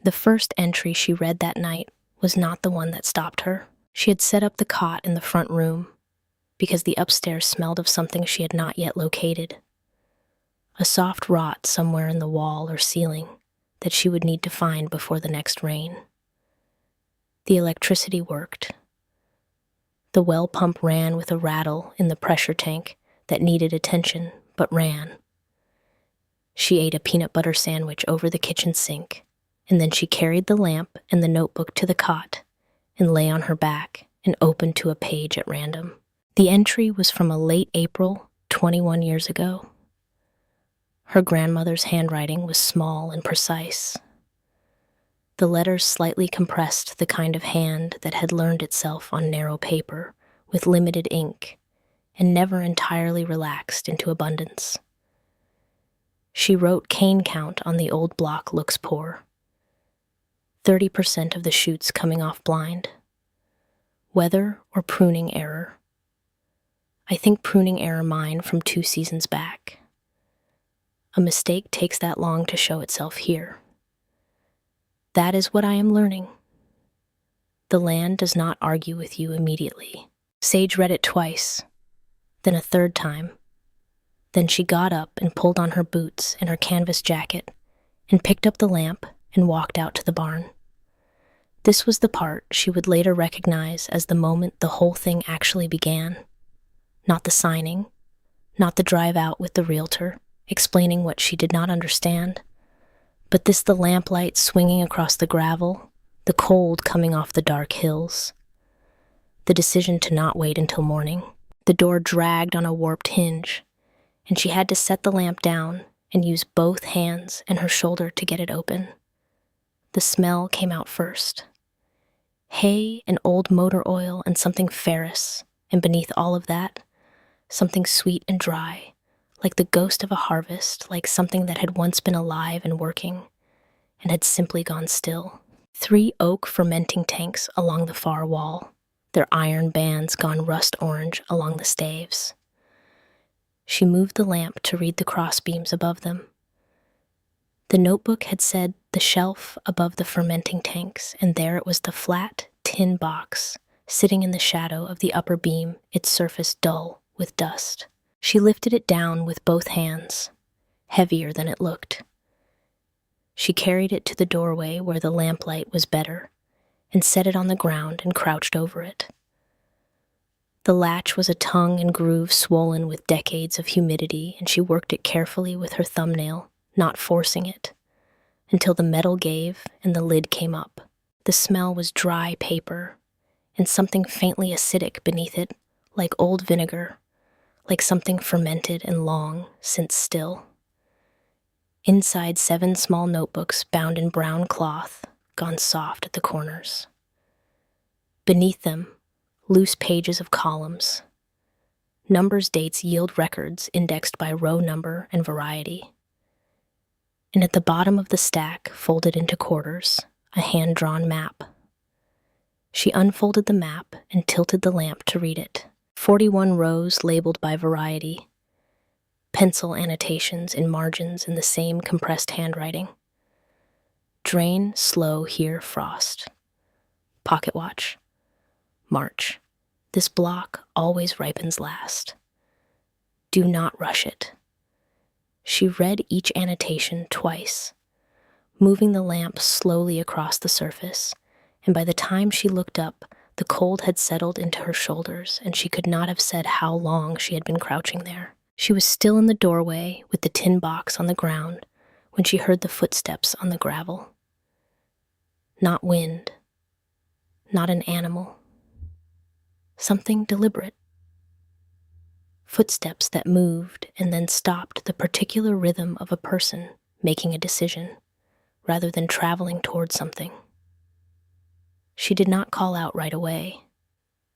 The first entry she read that night was not the one that stopped her. She had set up the cot in the front room because the upstairs smelled of something she had not yet located. A soft rot somewhere in the wall or ceiling that she would need to find before the next rain. The electricity worked. The well pump ran with a rattle in the pressure tank that needed attention but ran. She ate a peanut butter sandwich over the kitchen sink, and then she carried the lamp and the notebook to the cot and lay on her back and opened to a page at random. The entry was from a late April, 21 years ago. Her grandmother's handwriting was small and precise. The letters slightly compressed, the kind of hand that had learned itself on narrow paper with limited ink and never entirely relaxed into abundance. She wrote cane count on the old block looks poor. 30% of the shoots coming off blind. Weather or pruning error. I think pruning error mine from 2 seasons back. A mistake takes that long to show itself here. That is what I am learning. The land does not argue with you immediately. Sage read it twice, then a third time. Then she got up and pulled on her boots and her canvas jacket and picked up the lamp and walked out to the barn. This was the part she would later recognize as the moment the whole thing actually began. Not the signing, not the drive out with the realtor, explaining what she did not understand, but the lamplight swinging across the gravel, the cold coming off the dark hills. The decision to not wait until morning. The door dragged on a warped hinge, and she had to set the lamp down and use both hands and her shoulder to get it open. The smell came out first. Hay and old motor oil and something ferrous, and beneath all of that, something sweet and dry, like the ghost of a harvest, like something that had once been alive and working, and had simply gone still. 3 oak fermenting tanks along the far wall, their iron bands gone rust orange along the staves. She moved the lamp to read the crossbeams above them. The notebook had said the shelf above the fermenting tanks, and there it was, the flat tin box, sitting in the shadow of the upper beam, its surface dull with dust. She lifted it down with both hands, heavier than it looked. She carried it to the doorway where the lamplight was better, and set it on the ground and crouched over it. The latch was a tongue and groove swollen with decades of humidity, and she worked it carefully with her thumbnail, not forcing it, until the metal gave and the lid came up. The smell was dry paper, and something faintly acidic beneath it, like old vinegar, like something fermented and long since still. Inside 7 small notebooks bound in brown cloth, gone soft at the corners. Beneath them, loose pages of columns. Numbers, dates, yield records indexed by row number and variety. And at the bottom of the stack, folded into quarters, a hand-drawn map. She unfolded the map and tilted the lamp to read it. 41 rows labeled by variety. Pencil annotations in margins in the same compressed handwriting. Drain, slow, here, frost. Pocket watch. March. This block always ripens last. Do not rush it. She read each annotation twice, moving the lamp slowly across the surface, and by the time she looked up, the cold had settled into her shoulders, and she could not have said how long she had been crouching there. She was still in the doorway with the tin box on the ground when she heard the footsteps on the gravel. Not wind, not an animal. Something deliberate. Footsteps that moved and then stopped, the particular rhythm of a person making a decision, rather than traveling toward something. She did not call out right away.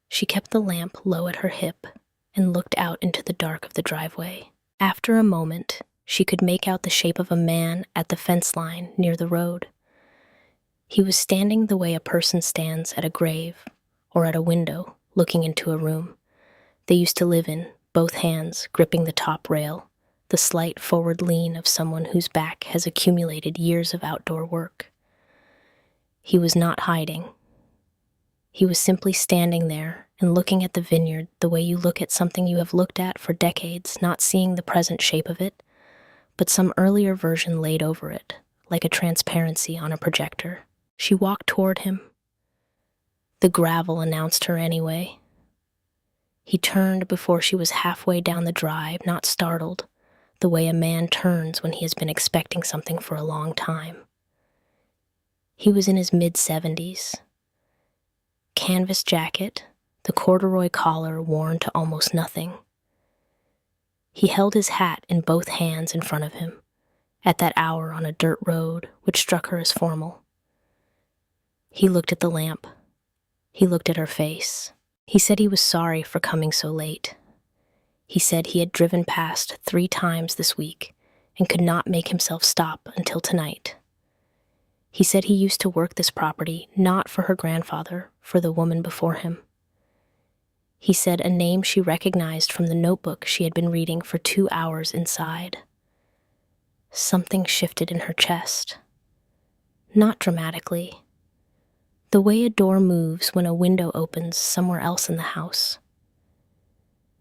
She kept the lamp low at her hip and looked out into the dark of the driveway. After a moment, she could make out the shape of a man at the fence line near the road. He was standing the way a person stands at a grave or at a window, looking into a room they used to live in, both hands gripping the top rail, the slight forward lean of someone whose back has accumulated years of outdoor work. He was not hiding. He was simply standing there and looking at the vineyard the way you look at something you have looked at for decades, not seeing the present shape of it, but some earlier version laid over it, like a transparency on a projector. She walked toward him. The gravel announced her anyway. He turned before she was halfway down the drive, not startled, the way a man turns when he has been expecting something for a long time. He was in his mid-70s. Canvas jacket, the corduroy collar worn to almost nothing. He held his hat in both hands in front of him, at that hour on a dirt road which struck her as formal. He looked at the lamp. He looked at her face. He said he was sorry for coming so late. He said he had driven past 3 times this week and could not make himself stop until tonight. He said he used to work this property not for her grandfather, for the woman before him. He said a name she recognized from the notebook she had been reading for 2 hours inside. Something shifted in her chest. Not dramatically. The way a door moves when a window opens somewhere else in the house.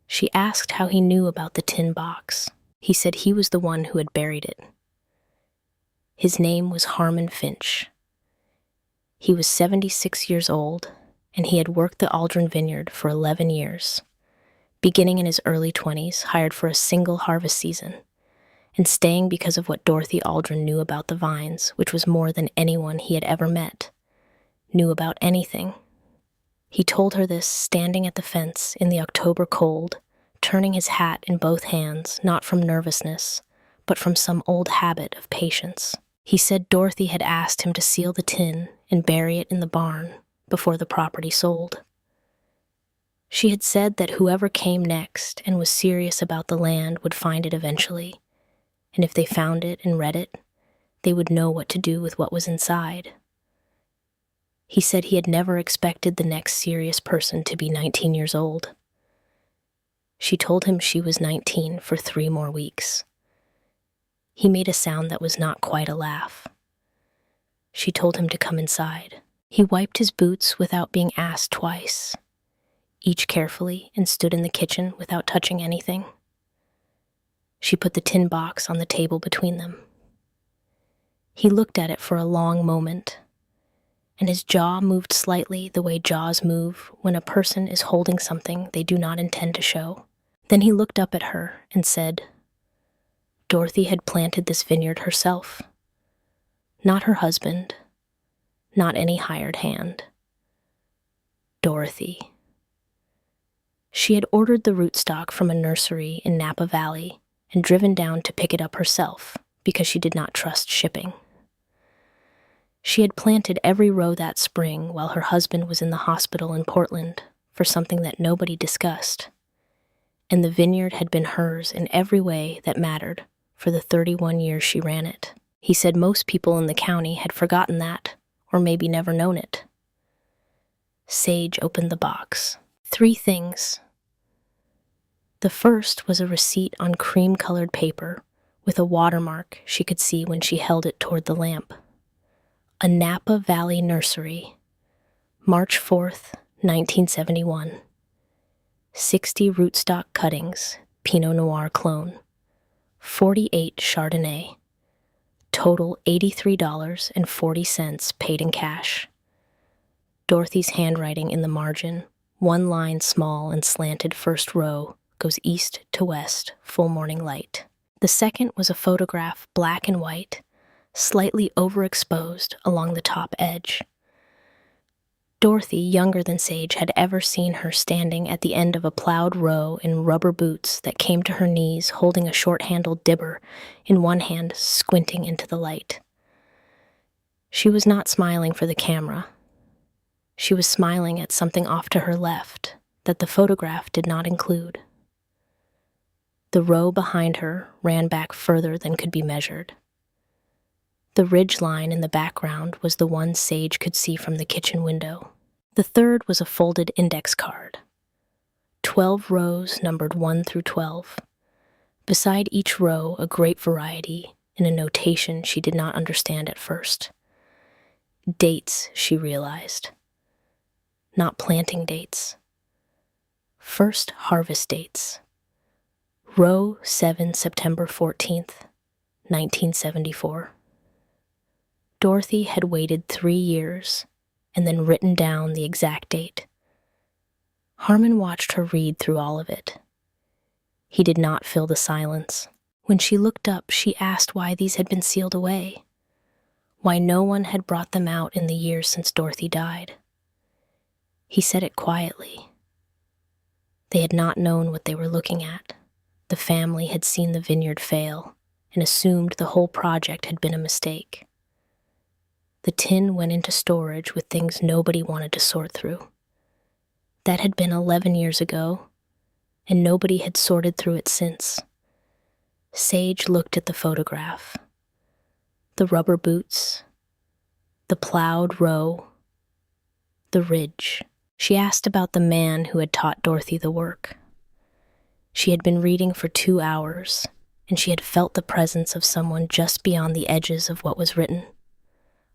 She asked how he knew about the tin box. He said he was the one who had buried it. His name was Harmon Finch. He was 76 years old, and he had worked the Aldrin Vineyard for 11 years, beginning in his early 20s, hired for a single harvest season, and staying because of what Dorothy Aldrin knew about the vines, which was more than anyone he had ever met knew about anything. He told her this standing at the fence in the October cold, turning his hat in both hands, not from nervousness, but from some old habit of patience. He said Dorothy had asked him to seal the tin and bury it in the barn before the property sold. She had said that whoever came next and was serious about the land would find it eventually, and if they found it and read it, they would know what to do with what was inside. He said he had never expected the next serious person to be 19 years old. She told him she was 19 for 3 more weeks. He made a sound that was not quite a laugh. She told him to come inside. He wiped his boots without being asked twice, each carefully, and stood in the kitchen without touching anything. She put the tin box on the table between them. He looked at it for a long moment, and his jaw moved slightly the way jaws move when a person is holding something they do not intend to show. Then he looked up at her and said, Dorothy had planted this vineyard herself. Not her husband, not any hired hand. Dorothy. She had ordered the rootstock from a nursery in Napa Valley and driven down to pick it up herself because she did not trust shipping. She had planted every row that spring while her husband was in the hospital in Portland for something that nobody discussed, and the vineyard had been hers in every way that mattered for the 31 years she ran it. He said most people in the county had forgotten that, or maybe never known it. Sage opened the box. 3 things. The first was a receipt on cream-colored paper with a watermark she could see when she held it toward the lamp. A Napa Valley Nursery, March 4th, 1971. 60 rootstock cuttings, Pinot Noir clone. 48 Chardonnay. Total $83.40 paid in cash. Dorothy's handwriting in the margin, 1 line small and slanted first row, goes east to west, full morning light. The second was a photograph, black and white, slightly overexposed along the top edge. Dorothy, younger than Sage, had ever seen her standing at the end of a plowed row in rubber boots that came to her knees, holding a short-handled dibber in one hand, squinting into the light. She was not smiling for the camera. She was smiling at something off to her left that the photograph did not include. The row behind her ran back further than could be measured. The ridge line in the background was the one Sage could see from the kitchen window. The third was a folded index card. 12 rows numbered 1 through 12. Beside each row, a grape variety in a notation she did not understand at first. Dates, she realized. Not planting dates. First harvest dates. Row 7, September 14th, 1974. Dorothy had waited 3 years and then written down the exact date. Harmon watched her read through all of it. He did not fill the silence. When she looked up, she asked why these had been sealed away, why no one had brought them out in the years since Dorothy died. He said it quietly. They had not known what they were looking at. The family had seen the vineyard fail and assumed the whole project had been a mistake. The tin went into storage with things nobody wanted to sort through. That had been 11 years ago, and nobody had sorted through it since. Sage looked at the photograph. The rubber boots, the plowed row, the ridge. She asked about the man who had taught Dorothy the work. She had been reading for 2 hours, and she had felt the presence of someone just beyond the edges of what was written.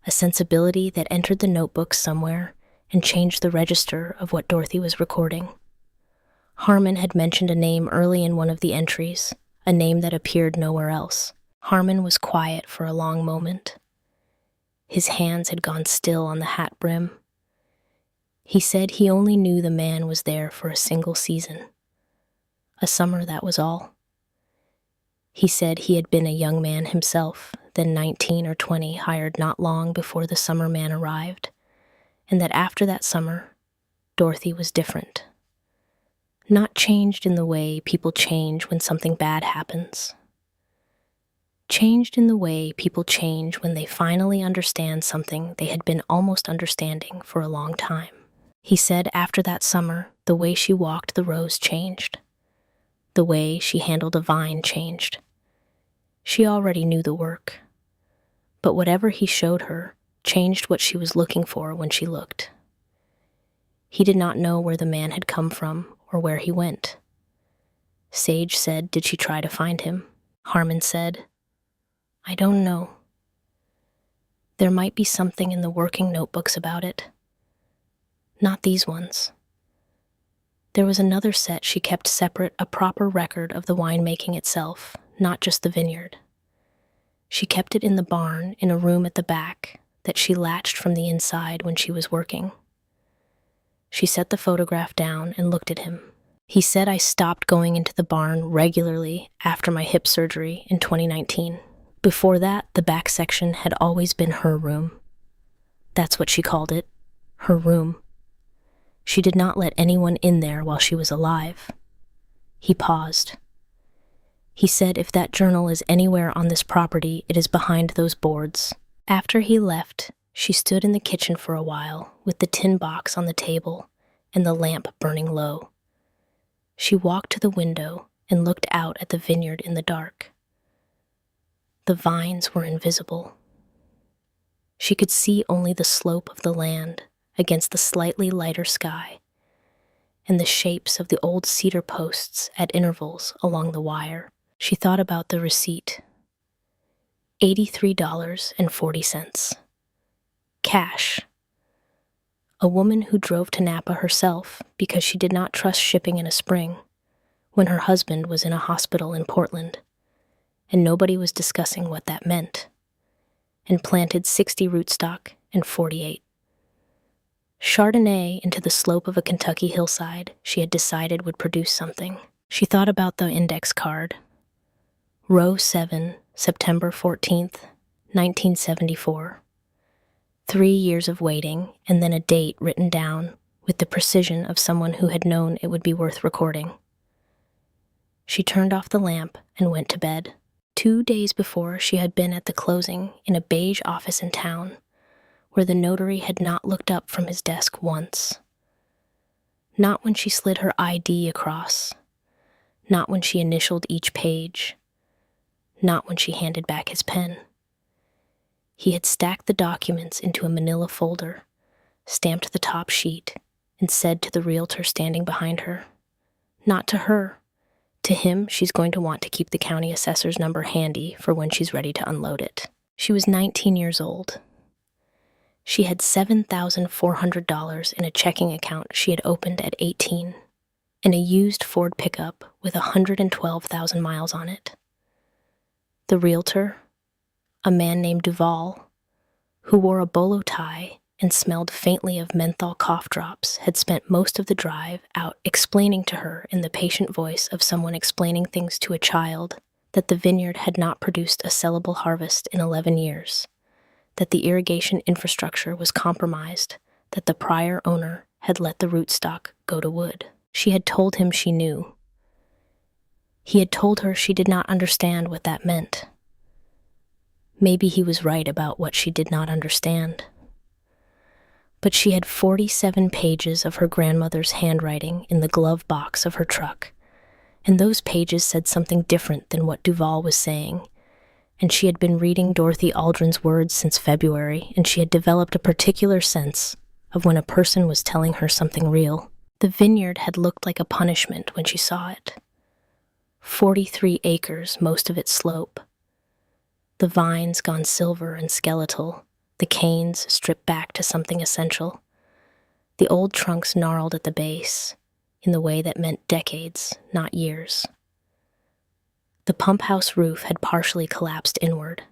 A sensibility that entered the notebook somewhere and changed the register of what Dorothy was recording. Harmon had mentioned a name early in one of the entries, a name that appeared nowhere else. Harmon was quiet for a long moment. His hands had gone still on the hat brim. He said he only knew the man was there for a single season. A summer, that was all. He said he had been a young man himself, then 19 or 20, hired not long before the summer man arrived, and that after that summer, Dorothy was different. Not changed in the way people change when something bad happens. Changed in the way people change when they finally understand something they had been almost understanding for a long time. He said after that summer, the way she walked the rows changed. The way she handled a vine changed. She already knew the work. But whatever he showed her changed what she was looking for when she looked. He did not know where the man had come from or where he went. Sage said, "Did she try to find him?" Harmon said, "I don't know. There might be something in the working notebooks about it. Not these ones." There was another set she kept separate, a proper record of the winemaking itself, not just the vineyard. She kept it in the barn in a room at the back that she latched from the inside when she was working. She set the photograph down and looked at him. He said, "I stopped going into the barn regularly after my hip surgery in 2019. Before that, the back section had always been her room. That's what she called it, her room. She did not let anyone in there while she was alive." He paused. He said, "If that journal is anywhere on this property, it is behind those boards." After he left, she stood in the kitchen for a while with the tin box on the table and the lamp burning low. She walked to the window and looked out at the vineyard in the dark. The vines were invisible. She could see only the slope of the land against the slightly lighter sky and the shapes of the old cedar posts at intervals along the wire. She thought about the receipt. $83.40. Cash. A woman who drove to Napa herself because she did not trust shipping in a spring when her husband was in a hospital in Portland, and nobody was discussing what that meant, and planted 60 rootstock and 48. Chardonnay into the slope of a Kentucky hillside she had decided would produce something. She thought about the index card. Row 7, September 14th, 1974. 3 years of waiting, and then a date written down with the precision of someone who had known it would be worth recording. She turned off the lamp and went to bed. 2 days before, she had been at the closing in a beige office in town, where the notary had not looked up from his desk once. Not when she slid her ID across, not when she initialed each page, not when she handed back his pen. He had stacked the documents into a manila folder, stamped the top sheet, and said to the realtor standing behind her, "Not to her. To him, she's going to want to keep the county assessor's number handy for when she's ready to unload it." She was 19 years old. She had $7,400 in a checking account she had opened at 18, and a used Ford pickup with 112,000 miles on it. The realtor, a man named Duval, who wore a bolo tie and smelled faintly of menthol cough drops, had spent most of the drive out explaining to her in the patient voice of someone explaining things to a child that the vineyard had not produced a sellable harvest in 11 years, that the irrigation infrastructure was compromised, that the prior owner had let the rootstock go to wood. She had told him she knew. He had told her she did not understand what that meant. Maybe he was right about what she did not understand. But she had 47 pages of her grandmother's handwriting in the glove box of her truck, and those pages said something different than what Duval was saying, and she had been reading Dorothy Aldrin's words since February, and she had developed a particular sense of when a person was telling her something real. The vineyard had looked like a punishment when she saw it. 43 acres, most of it slope. The vines gone silver and skeletal, the canes stripped back to something essential. The old trunks gnarled at the base, in the way that meant decades, not years. The pump house roof had partially collapsed inward.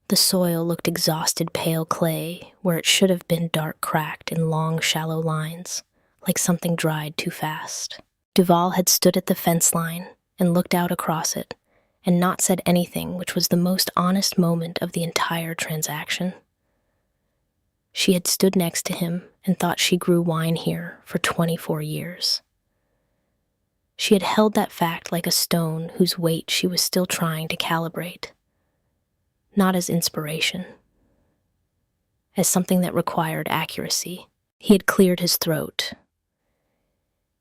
The soil looked exhausted pale clay, where it should have been dark cracked in long, shallow lines, like something dried too fast. Duval had stood at the fence line and looked out across it, and not said anything, which was the most honest moment of the entire transaction. She had stood next to him and thought she grew wine here for 24 years. She had held that fact like a stone whose weight she was still trying to calibrate, not as inspiration, as something that required accuracy. He had cleared his throat.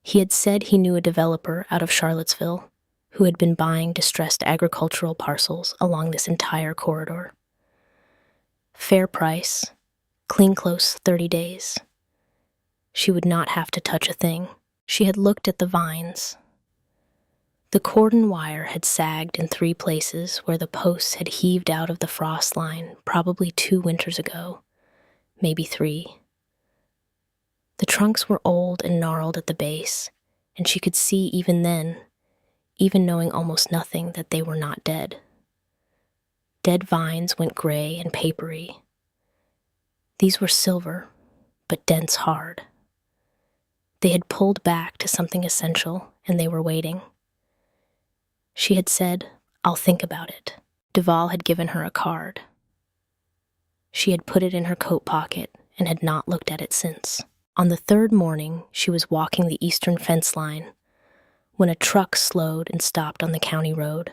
He had said he knew a developer out of Charlottesville who had been buying distressed agricultural parcels along this entire corridor. Fair price, clean close 30 days. She would not have to touch a thing. She had looked at the vines. The cordon wire had sagged in 3 places where the posts had heaved out of the frost line probably 2 winters ago, maybe 3. The trunks were old and gnarled at the base, and she could see even then, even knowing almost nothing, that they were not dead. Dead vines went gray and papery. These were silver, but dense hard. They had pulled back to something essential, and they were waiting. She had said, "I'll think about it." Duval had given her a card. She had put it in her coat pocket and had not looked at it since. On the 3rd morning, she was walking the eastern fence line when a truck slowed and stopped on the county road.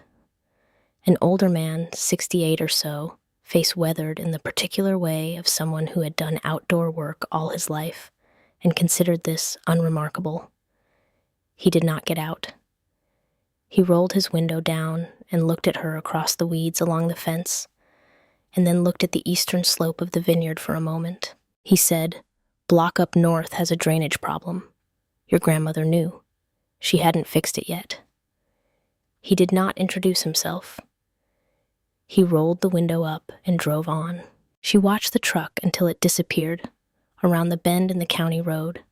An older man, 68 or so, face weathered in the particular way of someone who had done outdoor work all his life and considered this unremarkable. He did not get out. He rolled his window down and looked at her across the weeds along the fence, and then looked at the eastern slope of the vineyard for a moment. He said, "Block up north has a drainage problem. Your grandmother knew. She hadn't fixed it yet." He did not introduce himself. He rolled the window up and drove on. She watched the truck until it disappeared around the bend in the county road.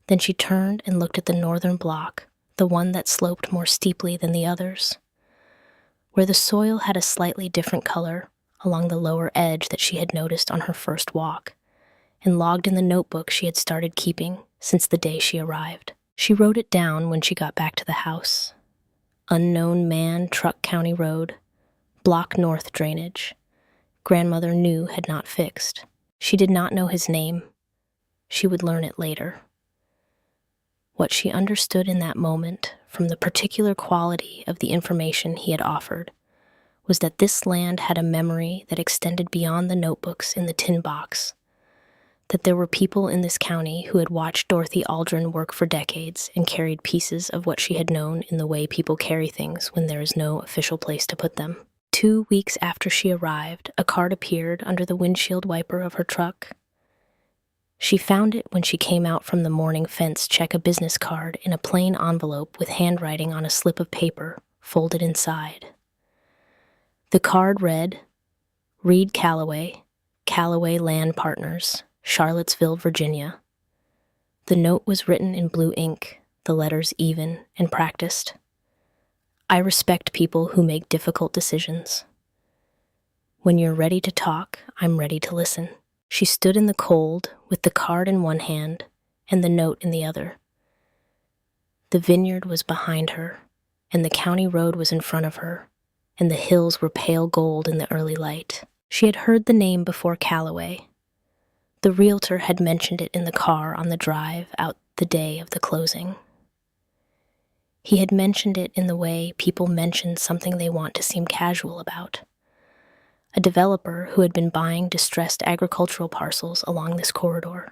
Then she turned and looked at the northern block, the one that sloped more steeply than the others, where the soil had a slightly different color along the lower edge that she had noticed on her first walk, and logged in the notebook she had started keeping since the day she arrived. She wrote it down when she got back to the house. Unknown man, truck county road, block north drainage. Grandmother knew had not fixed. She did not know his name. She would learn it later. What she understood in that moment, from the particular quality of the information he had offered, was that this land had a memory that extended beyond the notebooks in the tin box, that there were people in this county who had watched Dorothy Aldrin work for decades and carried pieces of what she had known in the way people carry things when there is no official place to put them. 2 weeks after she arrived, a card appeared under the windshield wiper of her truck. She found it when she came out from the morning fence check a business card in a plain envelope with handwriting on a slip of paper folded inside. The card read, "Reed Calloway, Callaway Land Partners, Charlottesville, Virginia. The note was written in blue ink, the letters even and practiced. I respect people who make difficult decisions. When you're ready to talk, I'm ready to listen. She stood in the cold with the card in one hand and the note in the other. The vineyard was behind her, and the county road was in front of her, and the hills were pale gold in the early light. She had heard the name before Callaway. The realtor had mentioned it in the car on the drive out the day of the closing. He had mentioned it in the way people mention something they want to seem casual about. A developer who had been buying distressed agricultural parcels along this corridor.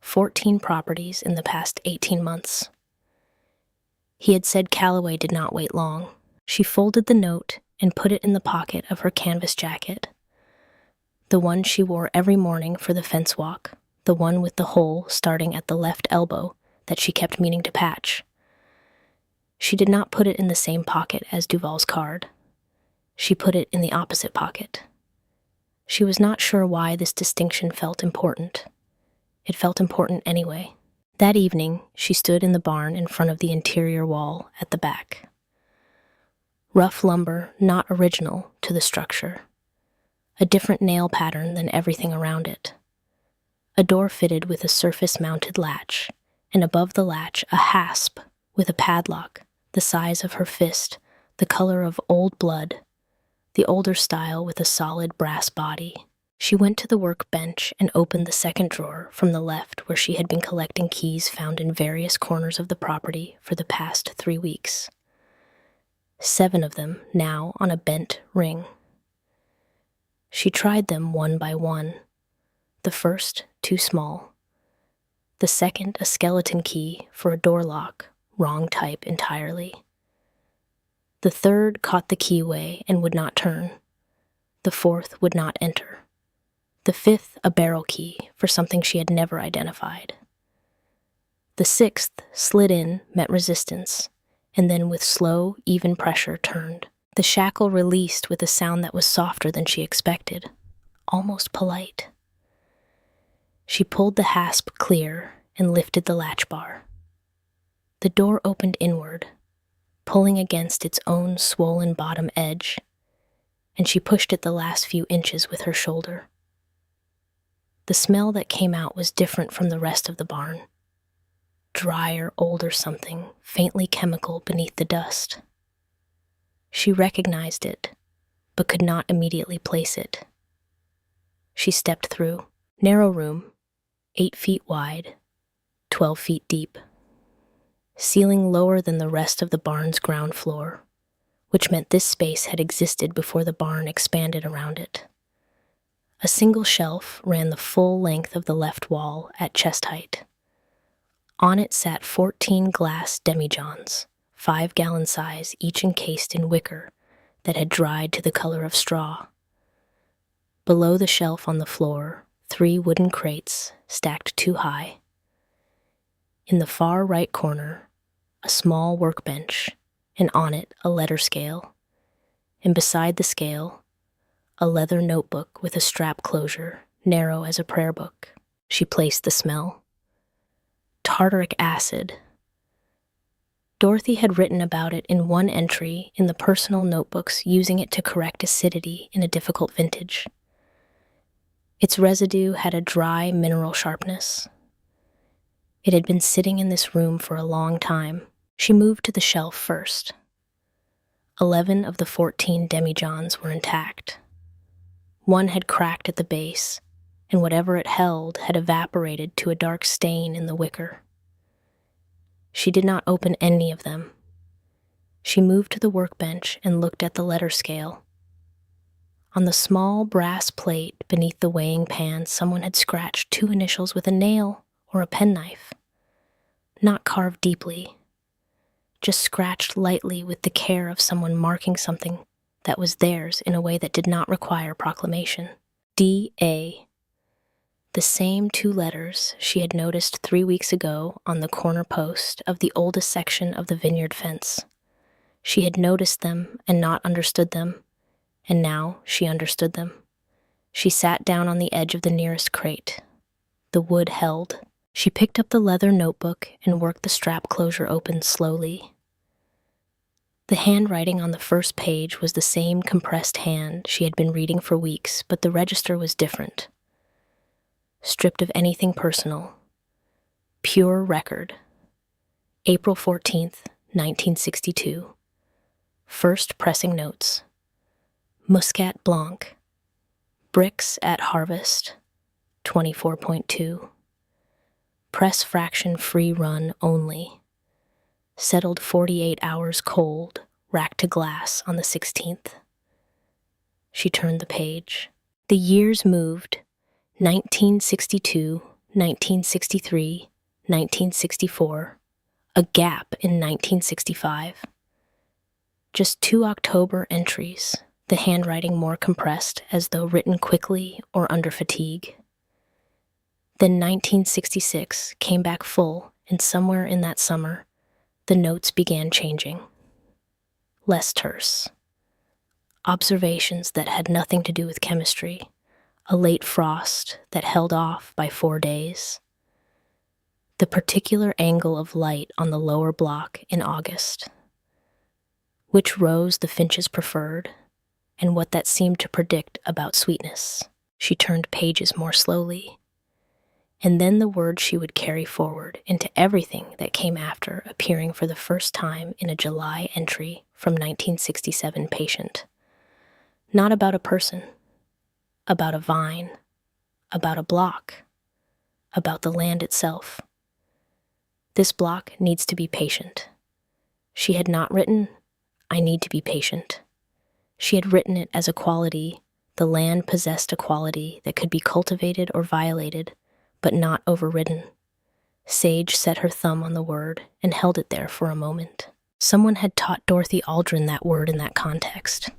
14 properties in the past 18 months. He had said Callaway did not wait long. She folded the note and put it in the pocket of her canvas jacket. The one she wore every morning for the fence walk, the one with the hole starting at the left elbow that she kept meaning to patch. She did not put it in the same pocket as Duval's card. She put it in the opposite pocket. She was not sure why this distinction felt important. It felt important anyway. That evening, she stood in the barn in front of the interior wall at the back. Rough lumber, not original to the structure. A different nail pattern than everything around it. A door fitted with a surface-mounted latch, and above the latch a hasp with a padlock the size of her fist, the color of old blood, the older style with a solid brass body. She went to the workbench and opened the second drawer from the left where she had been collecting keys found in various corners of the property for the past 3 weeks. 7 of them now on a bent ring. She tried them one by one. The first, too small. The second, a skeleton key for a door lock, wrong type entirely. The third caught the keyway and would not turn. The fourth would not enter. The fifth, a barrel key for something she had never identified. The sixth slid in, met resistance, and then with slow, even pressure turned. The shackle released with a sound that was softer than she expected, almost polite. She pulled the hasp clear and lifted the latch bar. The door opened inward, pulling against its own swollen bottom edge, and she pushed it the last few inches with her shoulder. The smell that came out was different from the rest of the barn. Dry or old or something, faintly chemical beneath the dust. She recognized it, but could not immediately place it. She stepped through. Narrow room, 8 feet wide, 12 feet deep. Ceiling lower than the rest of the barn's ground floor, which meant this space had existed before the barn expanded around it. A single shelf ran the full length of the left wall at chest height. On it sat 14 glass demijohns, 5-gallon size, each encased in wicker that had dried to the color of straw. Below the shelf on the floor, 3 wooden crates stacked 2 high. In the far right corner, a small workbench, and on it a letter scale, and beside the scale, a leather notebook with a strap closure, narrow as a prayer book. She placed the smell. Tartaric acid. Dorothy had written about it in one entry in the personal notebooks, using it to correct acidity in a difficult vintage. Its residue had a dry mineral sharpness. It had been sitting in this room for a long time. She moved to the shelf first. 11 of the 14 demijohns were intact. One had cracked at the base, and whatever it held had evaporated to a dark stain in the wicker. She did not open any of them. She moved to the workbench and looked at the letter scale. On the small brass plate beneath the weighing pan, someone had scratched 2 initials with a nail or a penknife. Not carved deeply, just scratched lightly with the care of someone marking something that was theirs in a way that did not require proclamation. D.A. The same 2 letters she had noticed 3 weeks ago on the corner post of the oldest section of the vineyard fence. She had noticed them and not understood them, and now she understood them. She sat down on the edge of the nearest crate. The wood held. She picked up the leather notebook and worked the strap closure open slowly. The handwriting on the first page was the same compressed hand she had been reading for weeks, but the register was different. Stripped of anything personal. Pure record. April 14th, 1962. First pressing notes. Muscat Blanc. Bricks at harvest, 24.2. Press fraction free run only. Settled 48 hours cold, racked to glass on the 16th. She turned the page. The years moved. 1962, 1963, 1964. A gap in 1965. Just 2 October entries, the handwriting more compressed as though written quickly or under fatigue. Then 1966 came back full, and somewhere in that summer, the notes began changing. Less terse. Observations that had nothing to do with chemistry, a late frost that held off by 4 days. The particular angle of light on the lower block in August. Which rose the finches preferred, and what that seemed to predict about sweetness. She turned pages more slowly. And then the words she would carry forward into everything that came after, appearing for the first time in a July entry from 1967 patient. Not about a person, about a vine, about a block, about the land itself. This block needs to be patient. She had not written, I need to be patient. She had written it as a quality. The land possessed a quality that could be cultivated or violated, but not overridden. Sage set her thumb on the word and held it there for a moment. Someone had taught Dorothy Aldrin that word in that context.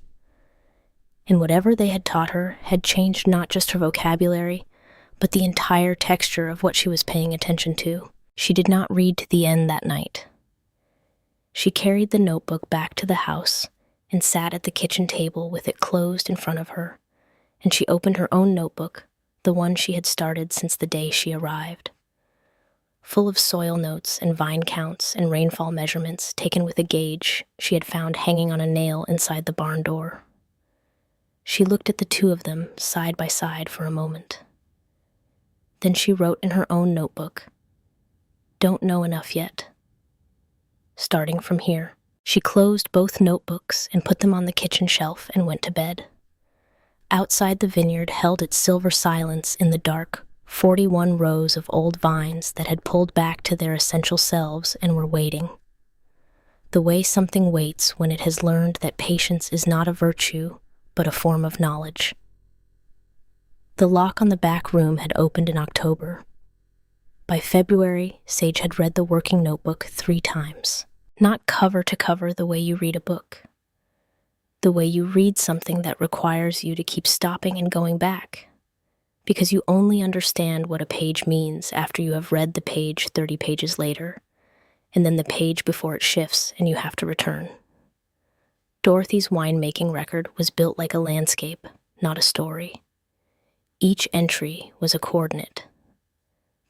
And whatever they had taught her had changed not just her vocabulary, but the entire texture of what she was paying attention to. She did not read to the end that night. She carried the notebook back to the house and sat at the kitchen table with it closed in front of her, and she opened her own notebook, the one she had started since the day she arrived. Full of soil notes and vine counts and rainfall measurements taken with a gauge she had found hanging on a nail inside the barn door. She looked at the two of them side by side for a moment. Then she wrote in her own notebook, "Don't know enough yet." Starting from here, she closed both notebooks and put them on the kitchen shelf and went to bed. Outside the vineyard held its silver silence in the dark, 41 rows of old vines that had pulled back to their essential selves and were waiting. The way something waits when it has learned that patience is not a virtue, but a form of knowledge. The lock on the back room had opened in October. By February, Sage had read the working notebook 3 times. Not cover to cover the way you read a book. The way you read something that requires you to keep stopping and going back, because you only understand what a page means after you have read the page 30 pages later, and then the page before it shifts and you have to return. Dorothy's winemaking record was built like a landscape, not a story. Each entry was a coordinate.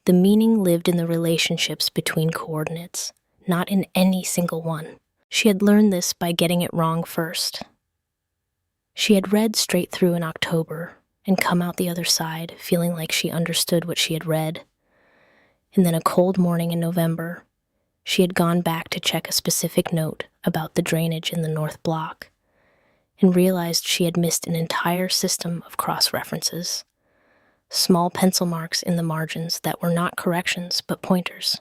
The meaning lived in the relationships between coordinates, not in any single one. She had learned this by getting it wrong first. She had read straight through in October and come out the other side feeling like she understood what she had read. And then a cold morning in November, she had gone back to check a specific note about the drainage in the North Block and realized she had missed an entire system of cross-references, small pencil marks in the margins that were not corrections but pointers.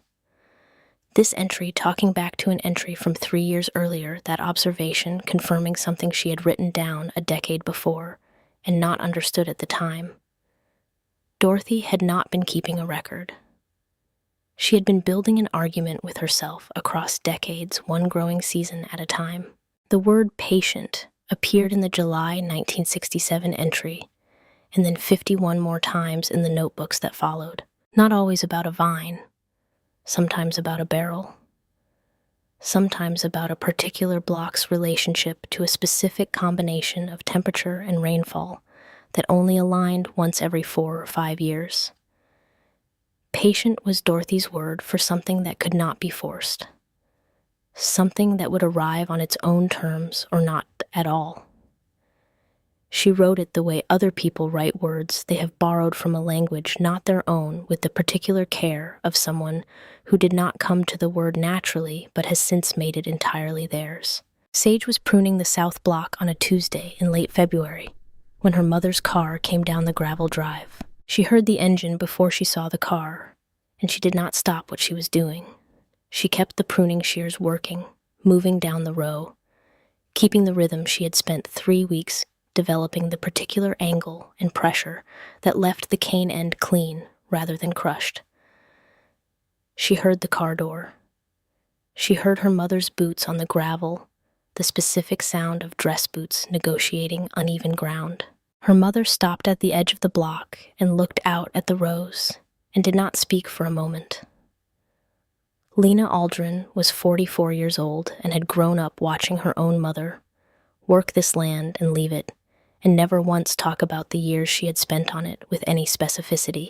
This entry talking back to an entry from 3 years earlier, that observation confirming something she had written down a decade before and not understood at the time. Dorothy had not been keeping a record. She had been building an argument with herself across decades, one growing season at a time. The word patient appeared in the July 1967 entry, and then 51 more times in the notebooks that followed. Not always about a vine. Sometimes about a barrel, sometimes about a particular block's relationship to a specific combination of temperature and rainfall that only aligned once every 4 or 5 years. Patient was Dorothy's word for something that could not be forced, something that would arrive on its own terms or not at all. She wrote it the way other people write words they have borrowed from a language not their own, with the particular care of someone who did not come to the word naturally but has since made it entirely theirs. Sage was pruning the south block on a Tuesday in late February when her mother's car came down the gravel drive. She heard the engine before she saw the car, and she did not stop what she was doing. She kept the pruning shears working, moving down the row, keeping the rhythm she had spent 3 weeks developing the particular angle and pressure that left the cane end clean rather than crushed. She heard the car door. She heard her mother's boots on the gravel, the specific sound of dress boots negotiating uneven ground. Her mother stopped at the edge of the block and looked out at the rows and did not speak for a moment. Lena Aldrin was 44 years old and had grown up watching her own mother work this land and leave it, and never once talk about the years she had spent on it with any specificity.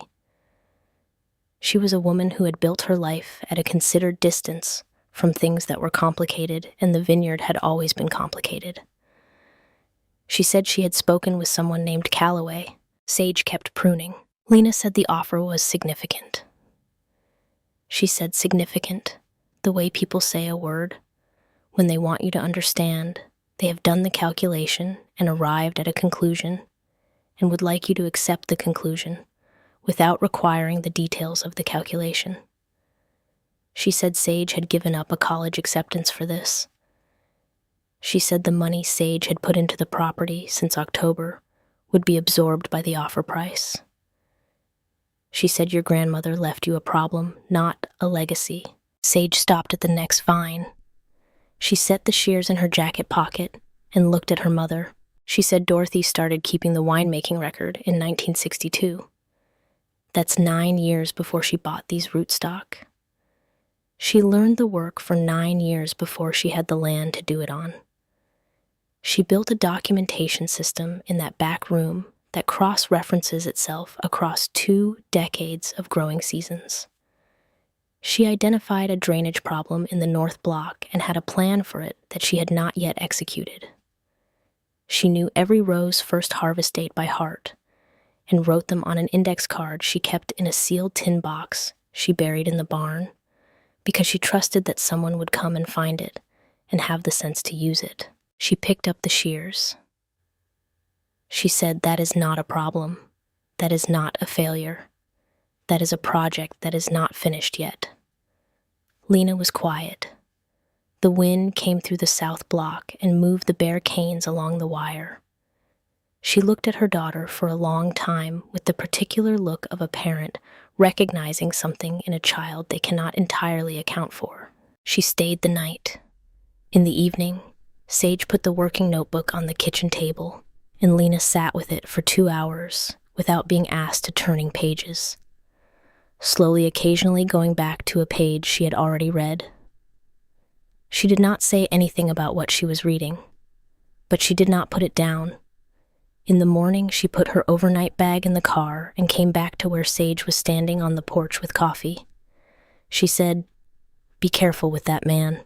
She was a woman who had built her life at a considered distance from things that were complicated, and the Vineyard had always been complicated. She said she had spoken with someone named Calloway. Sage kept pruning. Lena said the offer was significant. She said significant, the way people say a word. When they want you to understand, they have done the calculation and arrived at a conclusion, and would like you to accept the conclusion without requiring the details of the calculation. She said Sage had given up a college acceptance for this. She said the money Sage had put into the property since October would be absorbed by the offer price. She said your grandmother left you a problem, not a legacy. Sage stopped at the next vine. She set the shears in her jacket pocket and looked at her mother. She said Dorothy started keeping the winemaking record in 1962. That's 9 years before she bought these rootstock. She learned the work for 9 years before she had the land to do it on. She built a documentation system in that back room that cross-references itself across 2 decades of growing seasons. She identified a drainage problem in the North Block and had a plan for it that she had not yet executed. She knew every row's first harvest date by heart and wrote them on an index card she kept in a sealed tin box she buried in the barn because she trusted that someone would come and find it and have the sense to use it. She picked up the shears. She said, "That is not a problem. That is not a failure. That is a project that is not finished yet." Lena was quiet. The wind came through the south block and moved the bare canes along the wire. She looked at her daughter for a long time with the particular look of a parent recognizing something in a child they cannot entirely account for. She stayed the night. In the evening, Sage put the working notebook on the kitchen table, and Lena sat with it for 2 hours without being asked to turning pages, slowly occasionally going back to a page she had already read. She did not say anything about what she was reading, but she did not put it down. In the morning, she put her overnight bag in the car and came back to where Sage was standing on the porch with coffee. She said, "Be careful with that man."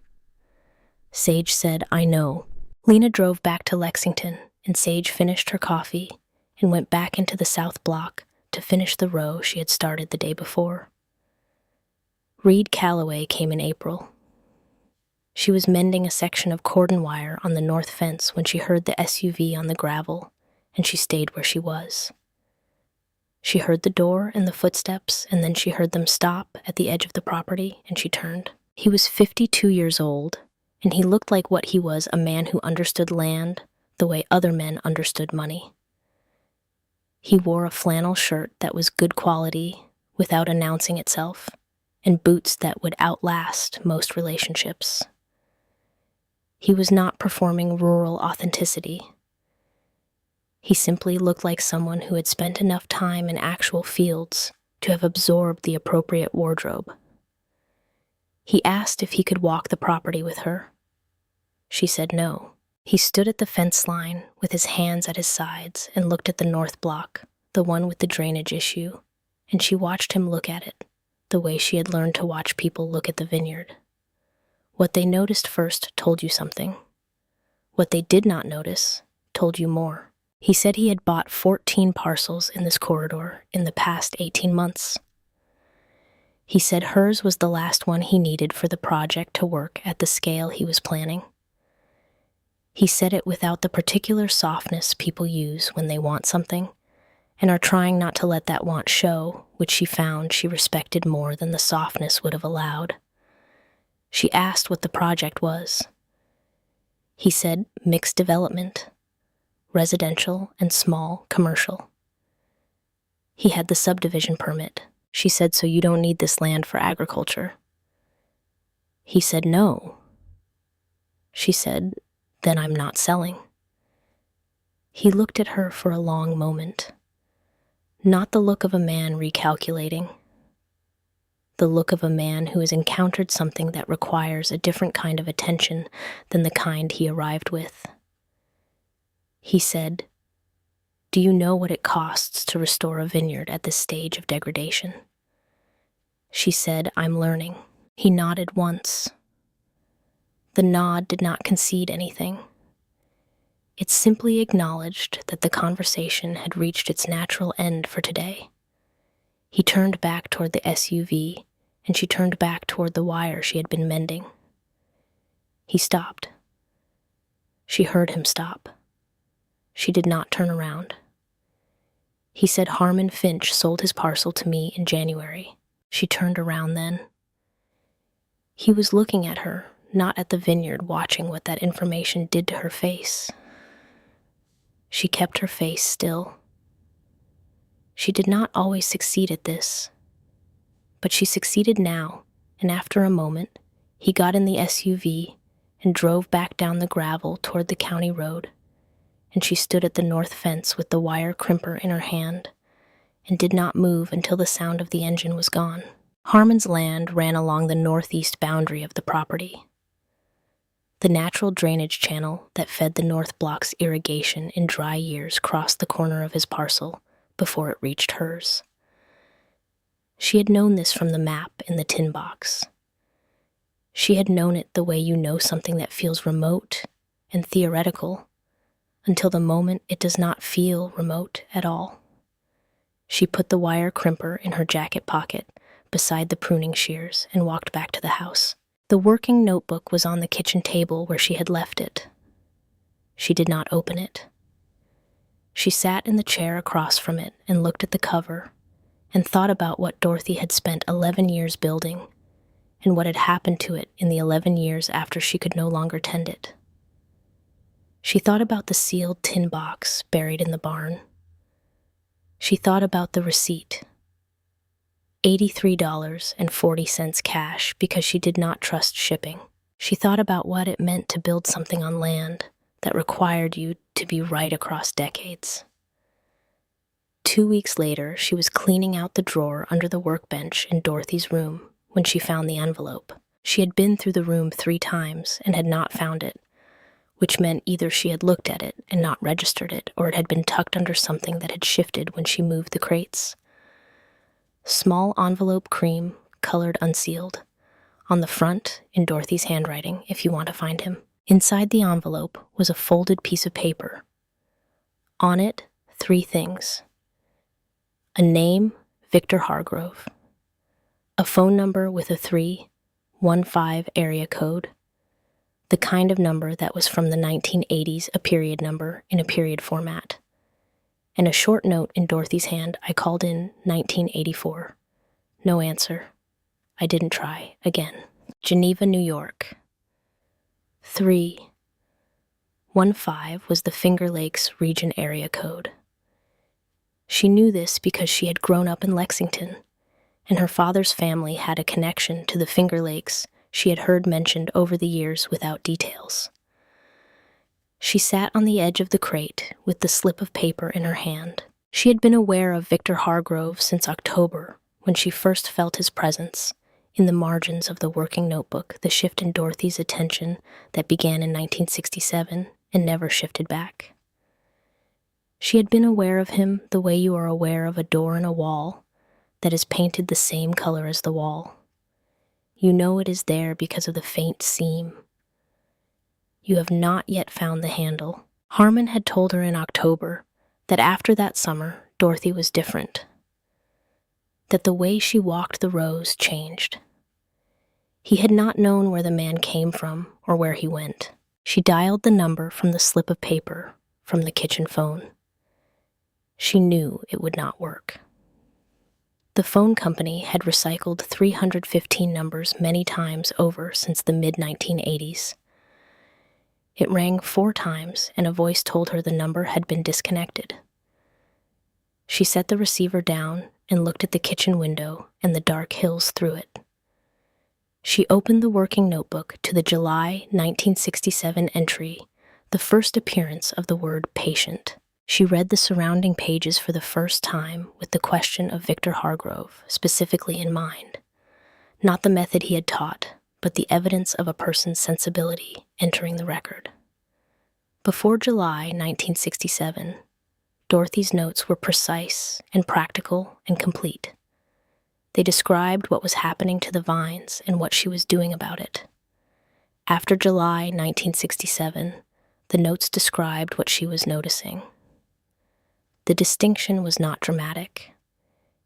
Sage said, "I know." Lena drove back to Lexington, and Sage finished her coffee and went back into the south block to finish the row she had started the day before. Reed Calloway came in April. She was mending a section of cordon wire on the north fence when she heard the SUV on the gravel, and she stayed where she was. She heard the door and the footsteps, and then she heard them stop at the edge of the property, and she turned. He was 52 years old, and he looked like what he was, a man who understood land the way other men understood money. He wore a flannel shirt that was good quality without announcing itself, and boots that would outlast most relationships. He was not performing rural authenticity. He simply looked like someone who had spent enough time in actual fields to have absorbed the appropriate wardrobe. He asked if he could walk the property with her. She said no. He stood at the fence line with his hands at his sides and looked at the north block, the one with the drainage issue, and she watched him look at it, the way she had learned to watch people look at the vineyard. What they noticed first told you something. What they did not notice told you more. He said he had bought 14 parcels in this corridor in the past 18 months. He said hers was the last one he needed for the project to work at the scale he was planning. He said it without the particular softness people use when they want something and are trying not to let that want show, which she found she respected more than the softness would have allowed. She asked what the project was. He said mixed development, residential and small commercial. He had the subdivision permit. She said, so you don't need this land for agriculture. He said, no. She said, then I'm not selling. He looked at her for a long moment. Not the look of a man recalculating. The look of a man who has encountered something that requires a different kind of attention than the kind he arrived with. He said, do you know what it costs to restore a vineyard at this stage of degradation? She said, I'm learning. He nodded once. The nod did not concede anything. It simply acknowledged that the conversation had reached its natural end for today. He turned back toward the SUV, and she turned back toward the wire she had been mending. He stopped. She heard him stop. She did not turn around. He said Harmon Finch sold his parcel to me in January. She turned around then. He was looking at her, not at the vineyard, watching what that information did to her face. She kept her face still. She did not always succeed at this, but she succeeded now, and after a moment, he got in the SUV and drove back down the gravel toward the county road, and she stood at the north fence with the wire crimper in her hand and did not move until the sound of the engine was gone. Harmon's land ran along the northeast boundary of the property. The natural drainage channel that fed the north block's irrigation in dry years crossed the corner of his parcel before it reached hers. She had known this from the map in the tin box. She had known it the way you know something that feels remote and theoretical until the moment it does not feel remote at all. She put the wire crimper in her jacket pocket beside the pruning shears and walked back to the house. The working notebook was on the kitchen table where she had left it. She did not open it. She sat in the chair across from it and looked at the cover and thought about what Dorothy had spent 11 years building and what had happened to it in the 11 years after she could no longer tend it. She thought about the sealed tin box buried in the barn. She thought about the receipt, $83.40 cash, because she did not trust shipping. She thought about what it meant to build something on land that required you to be right across decades. 2 weeks later, she was cleaning out the drawer under the workbench in Dorothy's room when she found the envelope. She had been through the room 3 times and had not found it, which meant either she had looked at it and not registered it, or it had been tucked under something that had shifted when she moved the crates. Small envelope cream, colored unsealed. On the front, in Dorothy's handwriting, if you want to find him. Inside the envelope was a folded piece of paper. On it, 3 things. A name, Victor Hargrove. A phone number with a 315 area code. The kind of number that was from the 1980s, a period number in a period format. And a short note in Dorothy's hand. I called in 1984. No answer. I didn't try again. Geneva, New York. 315 was the Finger Lakes region area code. She knew this because she had grown up in Lexington, and her father's family had a connection to the Finger Lakes she had heard mentioned over the years without details. She sat on the edge of the crate with the slip of paper in her hand. She had been aware of Victor Hargrove since October, when she first felt his presence in the margins of the working notebook, the shift in Dorothy's attention that began in 1967 and never shifted back. She had been aware of him the way you are aware of a door in a wall that is painted the same color as the wall. You know it is there because of the faint seam. You have not yet found the handle. Harmon had told her in October that after that summer, Dorothy was different. That the way she walked the rows changed. He had not known where the man came from or where he went. She dialed the number from the slip of paper from the kitchen phone. She knew it would not work. The phone company had recycled 315 numbers many times over since the mid-1980s. It rang 4 times, and a voice told her the number had been disconnected. She set the receiver down and looked at the kitchen window and the dark hills through it. She opened the working notebook to the July 1967 entry, the first appearance of the word patient. She read the surrounding pages for the first time with the question of Victor Hargrove specifically in mind. Not the method he had taught, but the evidence of a person's sensibility entering the record. Before July 1967, Dorothy's notes were precise and practical and complete. They described what was happening to the vines and what she was doing about it. After July 1967, the notes described what she was noticing. The distinction was not dramatic.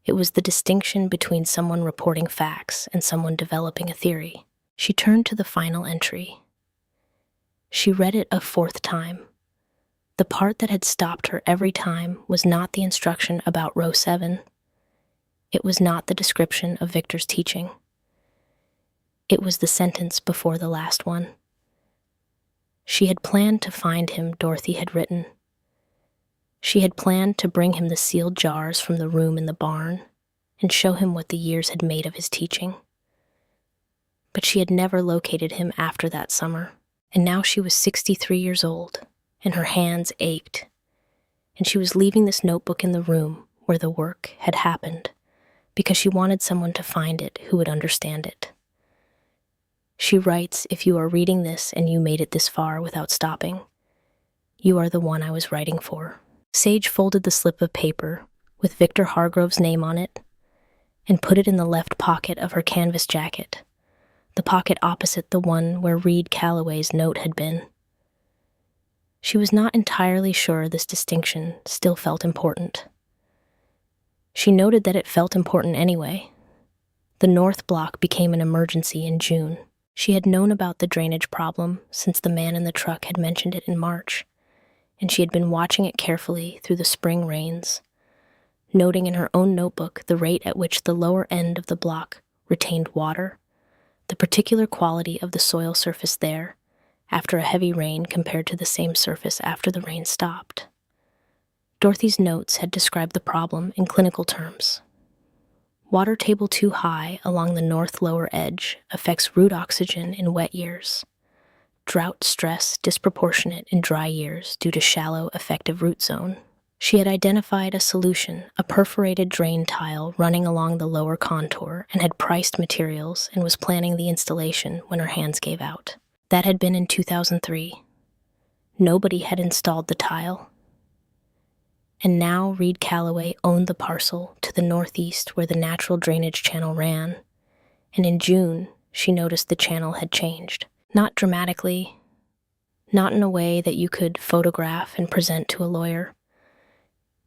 It was the distinction between someone reporting facts and someone developing a theory. She turned to the final entry. She read it a 4th time. The part that had stopped her every time was not the instruction about row 7. It was not the description of Victor's teaching. It was the sentence before the last one. She had planned to find him, Dorothy had written. She had planned to bring him the sealed jars from the room in the barn and show him what the years had made of his teaching. But she had never located him after that summer, and now she was 63 years old, and her hands ached, and she was leaving this notebook in the room where the work had happened because she wanted someone to find it who would understand it. She writes, if you are reading this and you made it this far without stopping, you are the one I was writing for. Sage folded the slip of paper with Victor Hargrove's name on it and put it in the left pocket of her canvas jacket, the pocket opposite the one where Reed Calloway's note had been. She was not entirely sure this distinction still felt important. She noted that it felt important anyway. The North Block became an emergency in June. She had known about the drainage problem since the man in the truck had mentioned it in March, and she had been watching it carefully through the spring rains, noting in her own notebook the rate at which the lower end of the block retained water, the particular quality of the soil surface there after a heavy rain compared to the same surface after the rain stopped. Dorothy's notes had described the problem in clinical terms. Water table too high along the north lower edge affects root oxygen in wet years. Drought stress disproportionate in dry years due to shallow effective root zone. She had identified a solution, a perforated drain tile running along the lower contour, and had priced materials and was planning the installation when her hands gave out. That had been in 2003. Nobody had installed the tile. And now Reed Calloway owned the parcel to the northeast where the natural drainage channel ran, and in June she noticed the channel had changed. Not dramatically, not in a way that you could photograph and present to a lawyer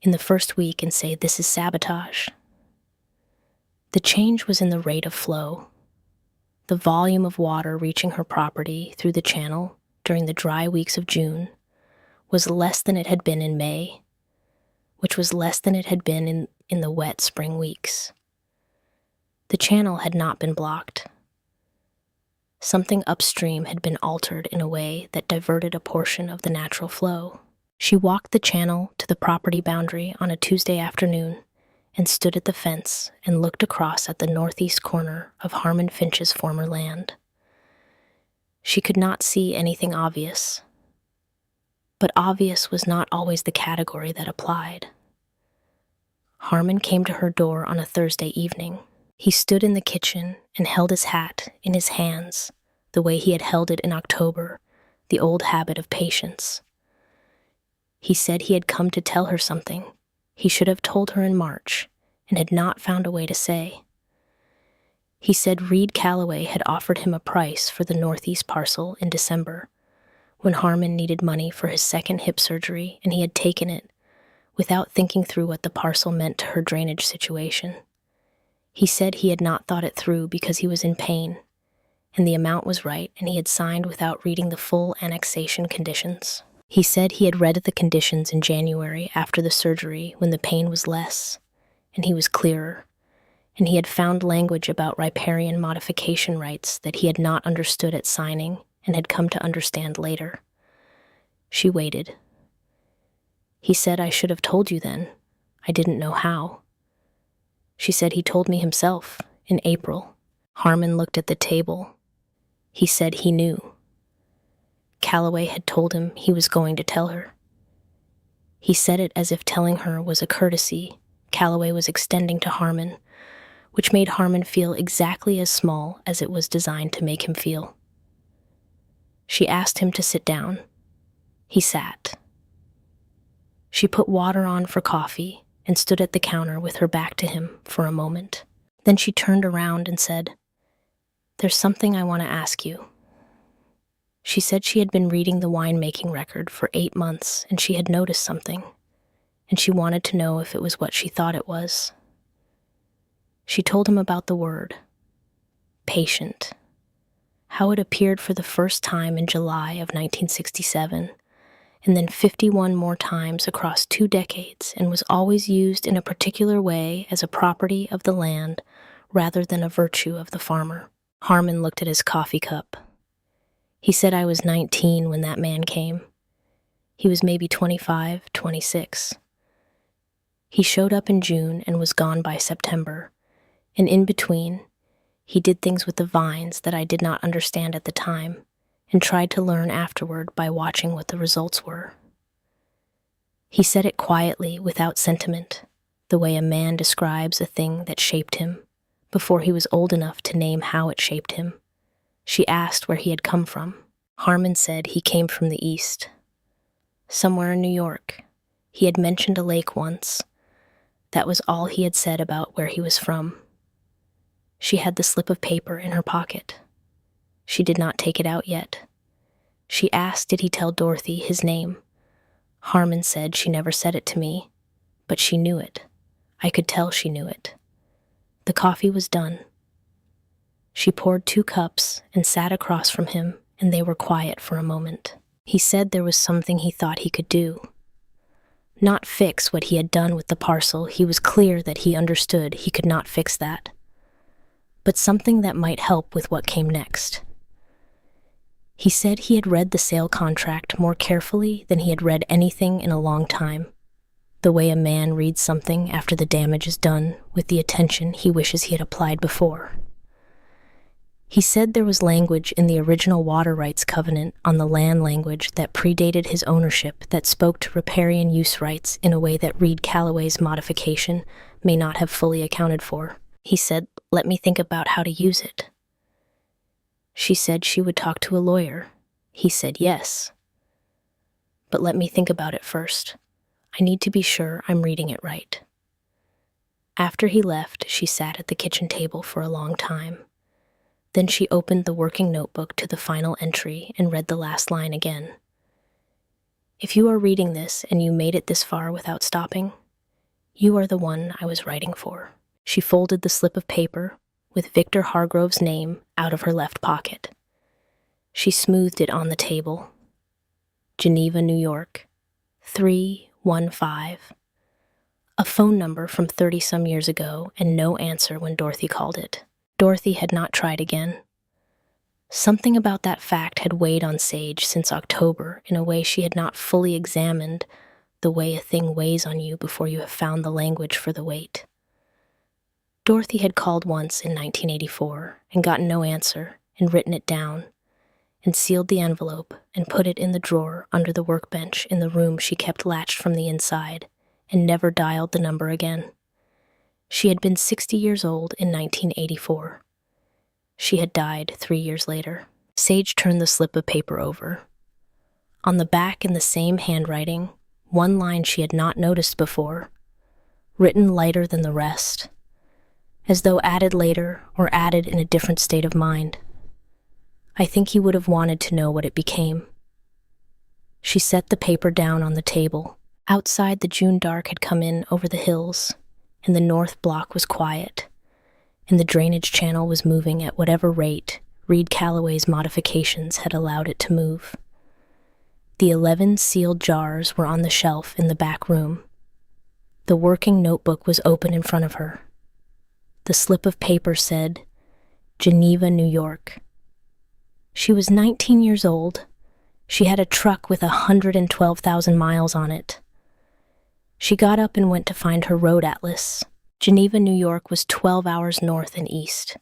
in the first week and say this is sabotage. The change was in the rate of flow. The volume of water reaching her property through the channel during the dry weeks of June was less than it had been in May, which was less than it had been in the wet spring weeks. The channel had not been blocked. Something upstream had been altered in a way that diverted a portion of the natural flow. She walked the channel to the property boundary on a Tuesday afternoon and stood at the fence and looked across at the northeast corner of Harmon Finch's former land. She could not see anything obvious, but obvious was not always the category that applied. Harmon came to her door on a Thursday evening. He stood in the kitchen and held his hat in his hands, the way he had held it in October, the old habit of patience. He said he had come to tell her something he should have told her in March and had not found a way to say. He said Reed Calloway had offered him a price for the Northeast parcel in December, when Harmon needed money for his second hip surgery, and he had taken it without thinking through what the parcel meant to her drainage situation. He said he had not thought it through because he was in pain, and the amount was right, and he had signed without reading the full annexation conditions. He said he had read the conditions in January after the surgery when the pain was less, and he was clearer, and he had found language about riparian modification rights that he had not understood at signing and had come to understand later. She waited. He said, I should have told you then. I didn't know how. She said he told me himself in April. Harmon looked at the table. He said he knew. Calloway had told him he was going to tell her. He said it as if telling her was a courtesy Calloway was extending to Harmon, which made Harmon feel exactly as small as it was designed to make him feel. She asked him to sit down. He sat. She put water on for coffee and stood at the counter with her back to him for a moment. Then she turned around and said, There's something I want to ask you. She said she had been reading the winemaking record for 8 months and she had noticed something, and she wanted to know if it was what she thought it was. She told him about the word, patient, how it appeared for the first time in July of 1967, and then 51 more times across 2 decades, and was always used in a particular way as a property of the land rather than a virtue of the farmer. Harmon looked at his coffee cup. He said, I was 19 when that man came. He was maybe 25, 26. He showed up in June and was gone by September, and in between, he did things with the vines that I did not understand at the time, and tried to learn afterward by watching what the results were. He said it quietly, without sentiment, the way a man describes a thing that shaped him, before he was old enough to name how it shaped him. She asked where he had come from. Harmon said he came from the east. Somewhere in New York. He had mentioned a lake once. That was all he had said about where he was from. She had the slip of paper in her pocket. She did not take it out yet. She asked did he tell Dorothy his name. Harmon said she never said it to me, but she knew it. I could tell she knew it. The coffee was done. She poured 2 cups and sat across from him, and they were quiet for a moment. He said there was something he thought he could do. Not fix what he had done with the parcel. He was clear that he understood he could not fix that. But something that might help with what came next. He said he had read the sale contract more carefully than he had read anything in a long time. The way a man reads something after the damage is done with the attention he wishes he had applied before. He said there was language in the original water rights covenant on the land language that predated his ownership that spoke to riparian use rights in a way that Reed Calloway's modification may not have fully accounted for. He said, let me think about how to use it. She said she would talk to a lawyer. He said yes. But let me think about it first. I need to be sure I'm reading it right. After he left, she sat at the kitchen table for a long time. Then she opened the working notebook to the final entry and read the last line again. If you are reading this and you made it this far without stopping, you are the one I was writing for. She folded the slip of paper with Victor Hargrove's name out of her left pocket. She smoothed it on the table. Geneva, New York, 315. A phone number from 30-some years ago, and no answer when Dorothy called it. Dorothy had not tried again. Something about that fact had weighed on Sage since October in a way she had not fully examined, the way a thing weighs on you before you have found the language for the weight. Dorothy had called once in 1984 and gotten no answer and written it down and sealed the envelope and put it in the drawer under the workbench in the room she kept latched from the inside and never dialed the number again. She had been 60 years old in 1984. She had died 3 years later. Sage turned the slip of paper over. On the back in the same handwriting, one line she had not noticed before, written lighter than the rest, as though added later or added in a different state of mind. I think he would have wanted to know what it became. She set the paper down on the table. Outside, the June dark had come in over the hills, and the north block was quiet, and the drainage channel was moving at whatever rate Reed Calloway's modifications had allowed it to move. The 11 sealed jars were on the shelf in the back room. The working notebook was open in front of her. The slip of paper said, Geneva, New York. She was 19 years old. She had a truck with 112,000 miles on it. She got up and went to find her road atlas. Geneva, New York was 12 hours north and east.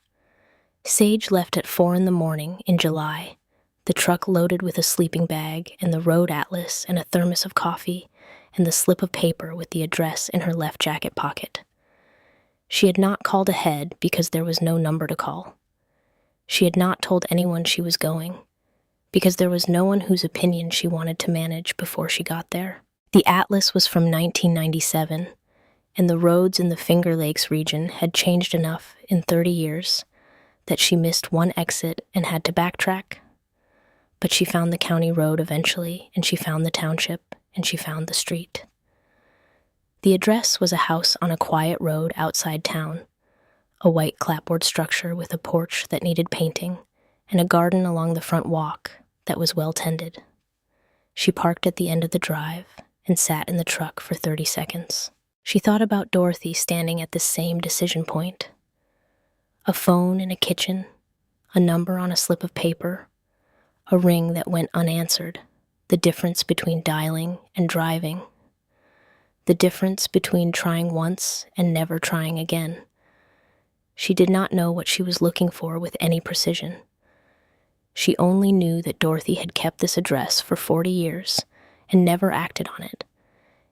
Sage left at 4 a.m. in July, the truck loaded with a sleeping bag and the road atlas and a thermos of coffee and the slip of paper with the address in her left jacket pocket. She had not called ahead because there was no number to call. She had not told anyone she was going, because there was no one whose opinion she wanted to manage before she got there. The atlas was from 1997, and the roads in the Finger Lakes region had changed enough in 30 years that she missed one exit and had to backtrack. But she found the county road eventually, and she found the township, and she found the street. The address was a house on a quiet road outside town, a white clapboard structure with a porch that needed painting, and a garden along the front walk that was well tended. She parked at the end of the drive and sat in the truck for 30 seconds. She thought about Dorothy standing at the same decision point. A phone in a kitchen, a number on a slip of paper, a ring that went unanswered, the difference between dialing and driving, the difference between trying once and never trying again. She did not know what she was looking for with any precision. She only knew that Dorothy had kept this address for 40 years and never acted on it,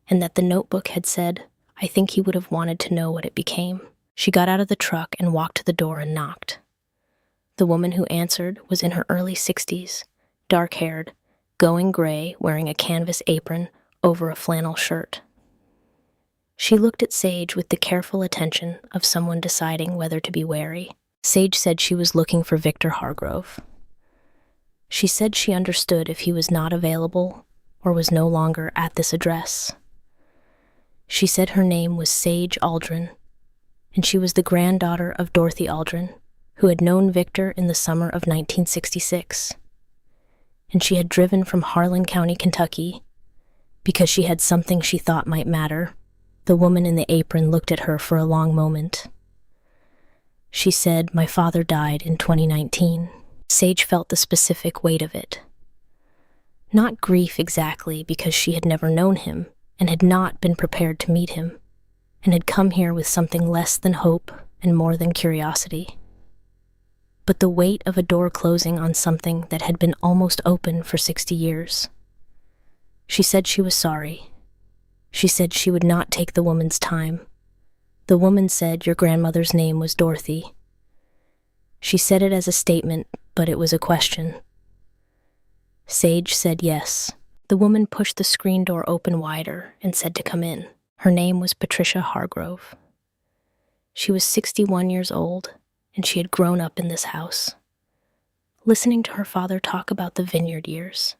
and that the notebook had said, I think he would have wanted to know what it became. She got out of the truck and walked to the door and knocked. The woman who answered was in her early 60s, dark-haired, going gray, wearing a canvas apron over a flannel shirt. She looked at Sage with the careful attention of someone deciding whether to be wary. Sage said she was looking for Victor Hargrove. She said she understood if he was not available or was no longer at this address. She said her name was Sage Aldrin, and she was the granddaughter of Dorothy Aldrin, who had known Victor in the summer of 1966. And she had driven from Harlan County, Kentucky, because she had something she thought might matter. The woman in the apron looked at her for a long moment. She said, my father died in 2019. Sage felt the specific weight of it. Not grief exactly, because she had never known him and had not been prepared to meet him, and had come here with something less than hope and more than curiosity. But the weight of a door closing on something that had been almost open for 60 years. She said she was sorry. She said she would not take the woman's time. The woman said your grandmother's name was Dorothy. She said it as a statement, but it was a question. Sage said yes. The woman pushed the screen door open wider and said to come in. Her name was Patricia Hargrove. She was 61 years old, and she had grown up in this house, listening to her father talk about the Vineyard years,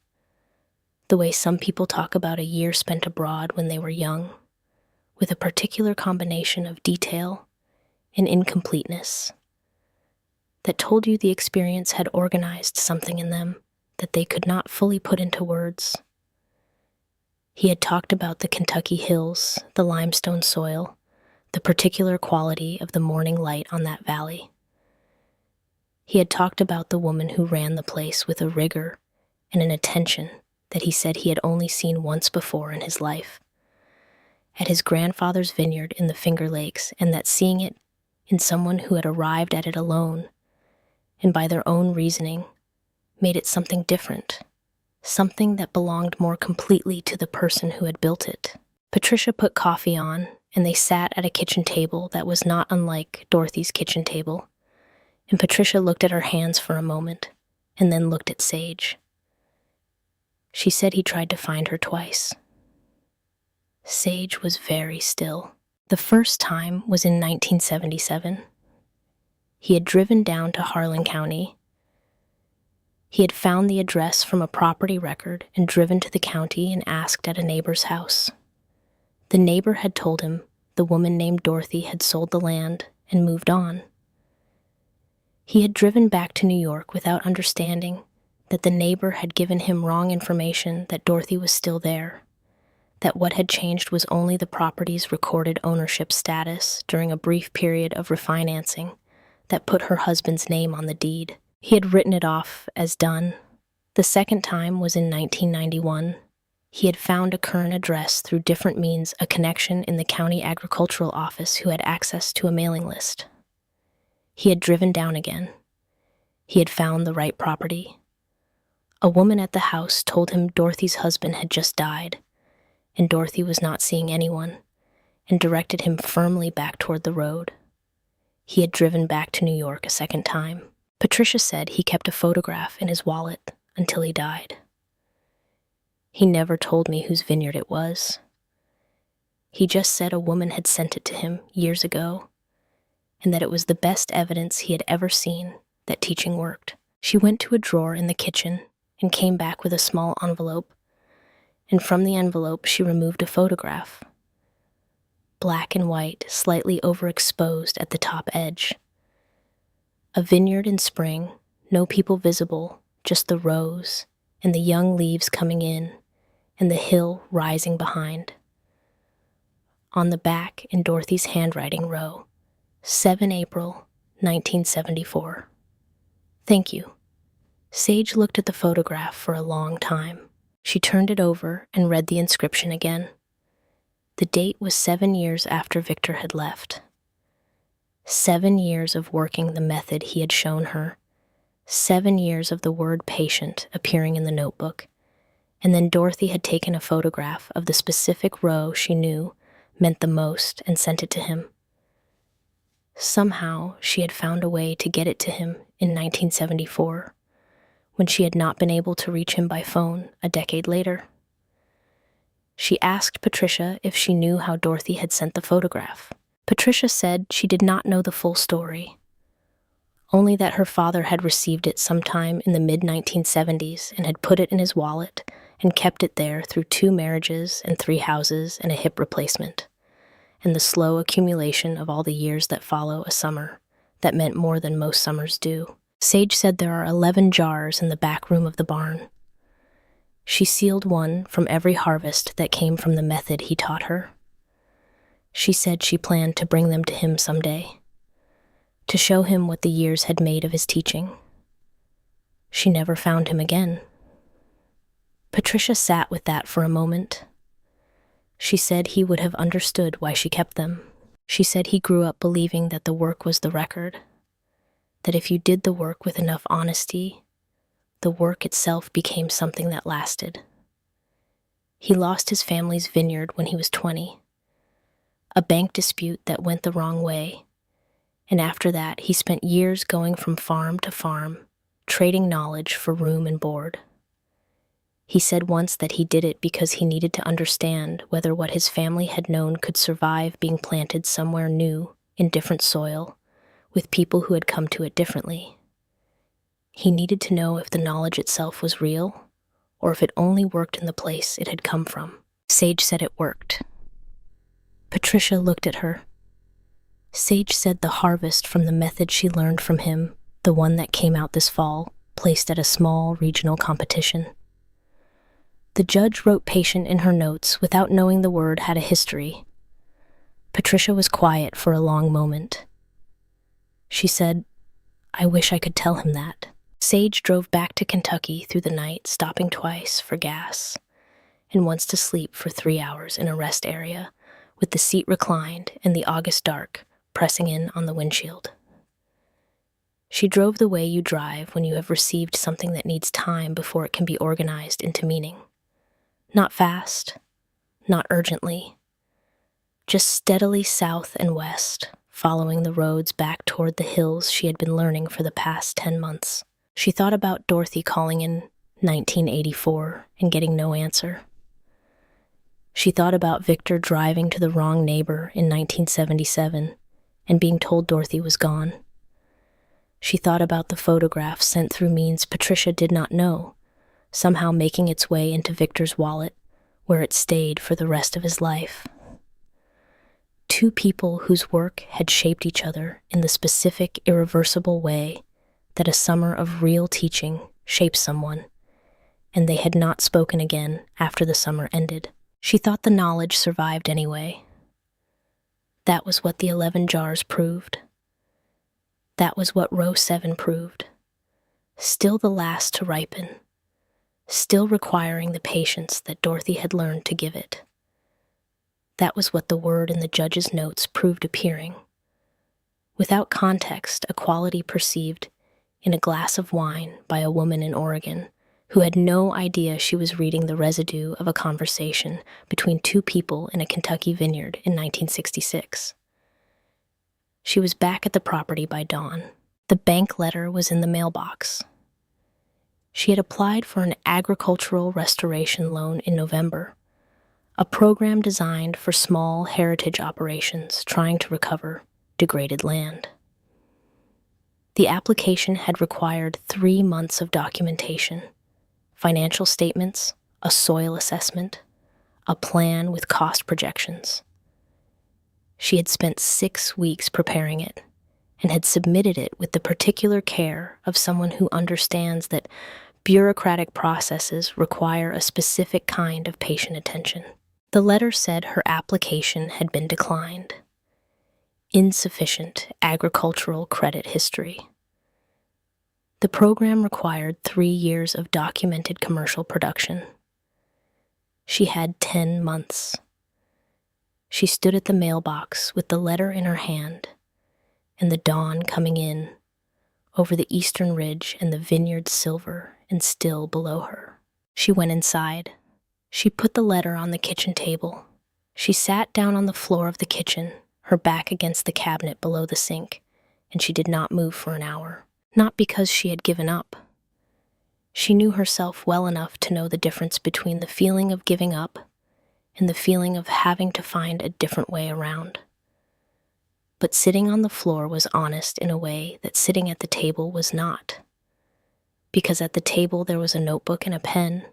the way some people talk about a year spent abroad when they were young, with a particular combination of detail and incompleteness that told you the experience had organized something in them that they could not fully put into words. He had talked about the Kentucky hills, the limestone soil, the particular quality of the morning light on that valley. He had talked about the woman who ran the place with a rigor and an attention that he said he had only seen once before in his life, at his grandfather's vineyard in the Finger Lakes, and that seeing it in someone who had arrived at it alone, and by their own reasoning, made it something different, something that belonged more completely to the person who had built it. Patricia put coffee on, and they sat at a kitchen table that was not unlike Dorothy's kitchen table, and Patricia looked at her hands for a moment, and then looked at Sage. She said he tried to find her twice. Sage was very still. The first time was in 1977. He had driven down to Harlan County. He had found the address from a property record and driven to the county and asked at a neighbor's house. The neighbor had told him the woman named Dorothy had sold the land and moved on. He had driven back to New York without understanding that the neighbor had given him wrong information that Dorothy was still there, that what had changed was only the property's recorded ownership status during a brief period of refinancing that put her husband's name on the deed. He had written it off as done. The second time was in 1991. He had found a current address through different means, a connection in the county agricultural office who had access to a mailing list. He had driven down again. He had found the right property. A woman at the house told him Dorothy's husband had just died, and Dorothy was not seeing anyone, and directed him firmly back toward the road. He had driven back to New York a second time. Patricia said he kept a photograph in his wallet until he died. He never told me whose vineyard it was. He just said a woman had sent it to him years ago, and that it was the best evidence he had ever seen that teaching worked. She went to a drawer in the kitchen and came back with a small envelope, and from the envelope she removed a photograph. Black and white, slightly overexposed at the top edge. A vineyard in spring, no people visible, just the rows, and the young leaves coming in, and the hill rising behind. On the back, in Dorothy's handwriting, row, 7 April, 1974. Thank you. Sage looked at the photograph for a long time. She turned it over and read the inscription again. The date was 7 years after Victor had left. 7 years of working the method he had shown her. 7 years of the word patient appearing in the notebook. And then Dorothy had taken a photograph of the specific row she knew meant the most and sent it to him. Somehow she had found a way to get it to him in 1974, when she had not been able to reach him by phone a decade later. She asked Patricia if she knew how Dorothy had sent the photograph. Patricia said she did not know the full story, only that her father had received it sometime in the mid-1970s and had put it in his wallet and kept it there through 2 marriages and 3 houses and a hip replacement, and the slow accumulation of all the years that follow a summer that meant more than most summers do. Sage said there are 11 jars in the back room of the barn. She sealed one from every harvest that came from the method he taught her. She said she planned to bring them to him someday, to show him what the years had made of his teaching. She never found him again. Patricia sat with that for a moment. She said he would have understood why she kept them. She said he grew up believing that the work was the record, that if you did the work with enough honesty, the work itself became something that lasted. He lost his family's vineyard when he was 20, a bank dispute that went the wrong way, and after that he spent years going from farm to farm, trading knowledge for room and board. He said once that he did it because he needed to understand whether what his family had known could survive being planted somewhere new, in different soil, with people who had come to it differently. He needed to know if the knowledge itself was real, or if it only worked in the place it had come from. Sage said it worked. Patricia looked at her. Sage said the harvest from the method she learned from him, the one that came out this fall, placed at a small regional competition. The judge wrote patient in her notes without knowing the word had a history. Patricia was quiet for a long moment. She said, "I wish I could tell him that." Sage drove back to Kentucky through the night, stopping twice for gas, and once to sleep for 3 hours in a rest area, with the seat reclined and the August dark pressing in on the windshield. She drove the way you drive when you have received something that needs time before it can be organized into meaning. Not fast, not urgently, just steadily south and west, following the roads back toward the hills she had been learning for the past 10 months. She thought about Dorothy calling in 1984 and getting no answer. She thought about Victor driving to the wrong neighbor in 1977 and being told Dorothy was gone. She thought about the photograph sent through means Patricia did not know, somehow making its way into Victor's wallet, where it stayed for the rest of his life. Two people whose work had shaped each other in the specific, irreversible way that a summer of real teaching shapes someone, and they had not spoken again after the summer ended. She thought the knowledge survived anyway. That was what the 11 jars proved. That was what row 7 proved. Still the last to ripen. Still requiring the patience that Dorothy had learned to give it. That was what the word in the judge's notes proved appearing. Without context, a quality perceived in a glass of wine by a woman in Oregon who had no idea she was reading the residue of a conversation between two people in a Kentucky vineyard in 1966. She was back at the property by dawn. The bank letter was in the mailbox. She had applied for an agricultural restoration loan in November, a program designed for small heritage operations trying to recover degraded land. The application had required 3 months of documentation, financial statements, a soil assessment, a plan with cost projections. She had spent 6 weeks preparing it and had submitted it with the particular care of someone who understands that bureaucratic processes require a specific kind of patient attention. The letter said her application had been declined. Insufficient agricultural credit history. The program required 3 years of documented commercial production. She had 10 months. She stood at the mailbox with the letter in her hand, and the dawn coming in over the eastern ridge and the vineyard silver and still below her. She went inside. She put the letter on the kitchen table. She sat down on the floor of the kitchen, her back against the cabinet below the sink, and she did not move for an hour. Not because she had given up. She knew herself well enough to know the difference between the feeling of giving up and the feeling of having to find a different way around. But sitting on the floor was honest in a way that sitting at the table was not. Because at the table there was a notebook and a pen,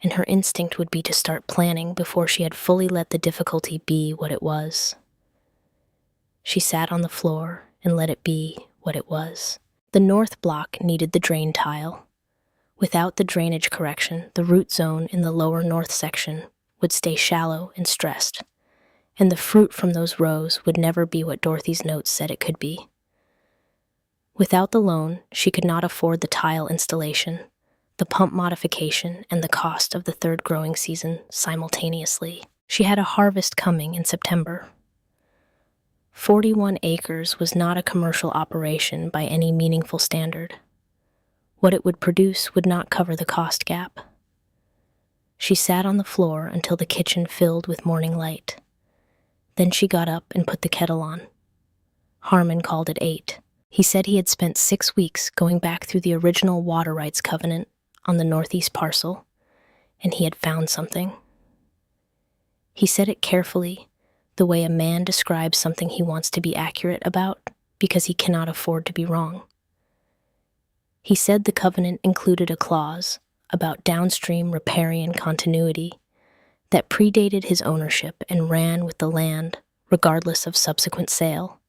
and her instinct would be to start planning before she had fully let the difficulty be what it was. She sat on the floor and let it be what it was. The north block needed the drain tile. Without the drainage correction, the root zone in the lower north section would stay shallow and stressed, and the fruit from those rows would never be what Dorothy's notes said it could be. Without the loan, she could not afford the tile installation, the pump modification, and the cost of the 3rd growing season simultaneously. She had a harvest coming in September. 41 acres was not a commercial operation by any meaningful standard. What it would produce would not cover the cost gap. She sat on the floor until the kitchen filled with morning light. Then she got up and put the kettle on. Harmon called at 8. He said he had spent 6 weeks going back through the original water rights covenant on the northeast parcel, and he had found something. He said it carefully, the way a man describes something he wants to be accurate about because he cannot afford to be wrong. He said the covenant included a clause about downstream riparian continuity that predated his ownership and ran with the land regardless of subsequent sale.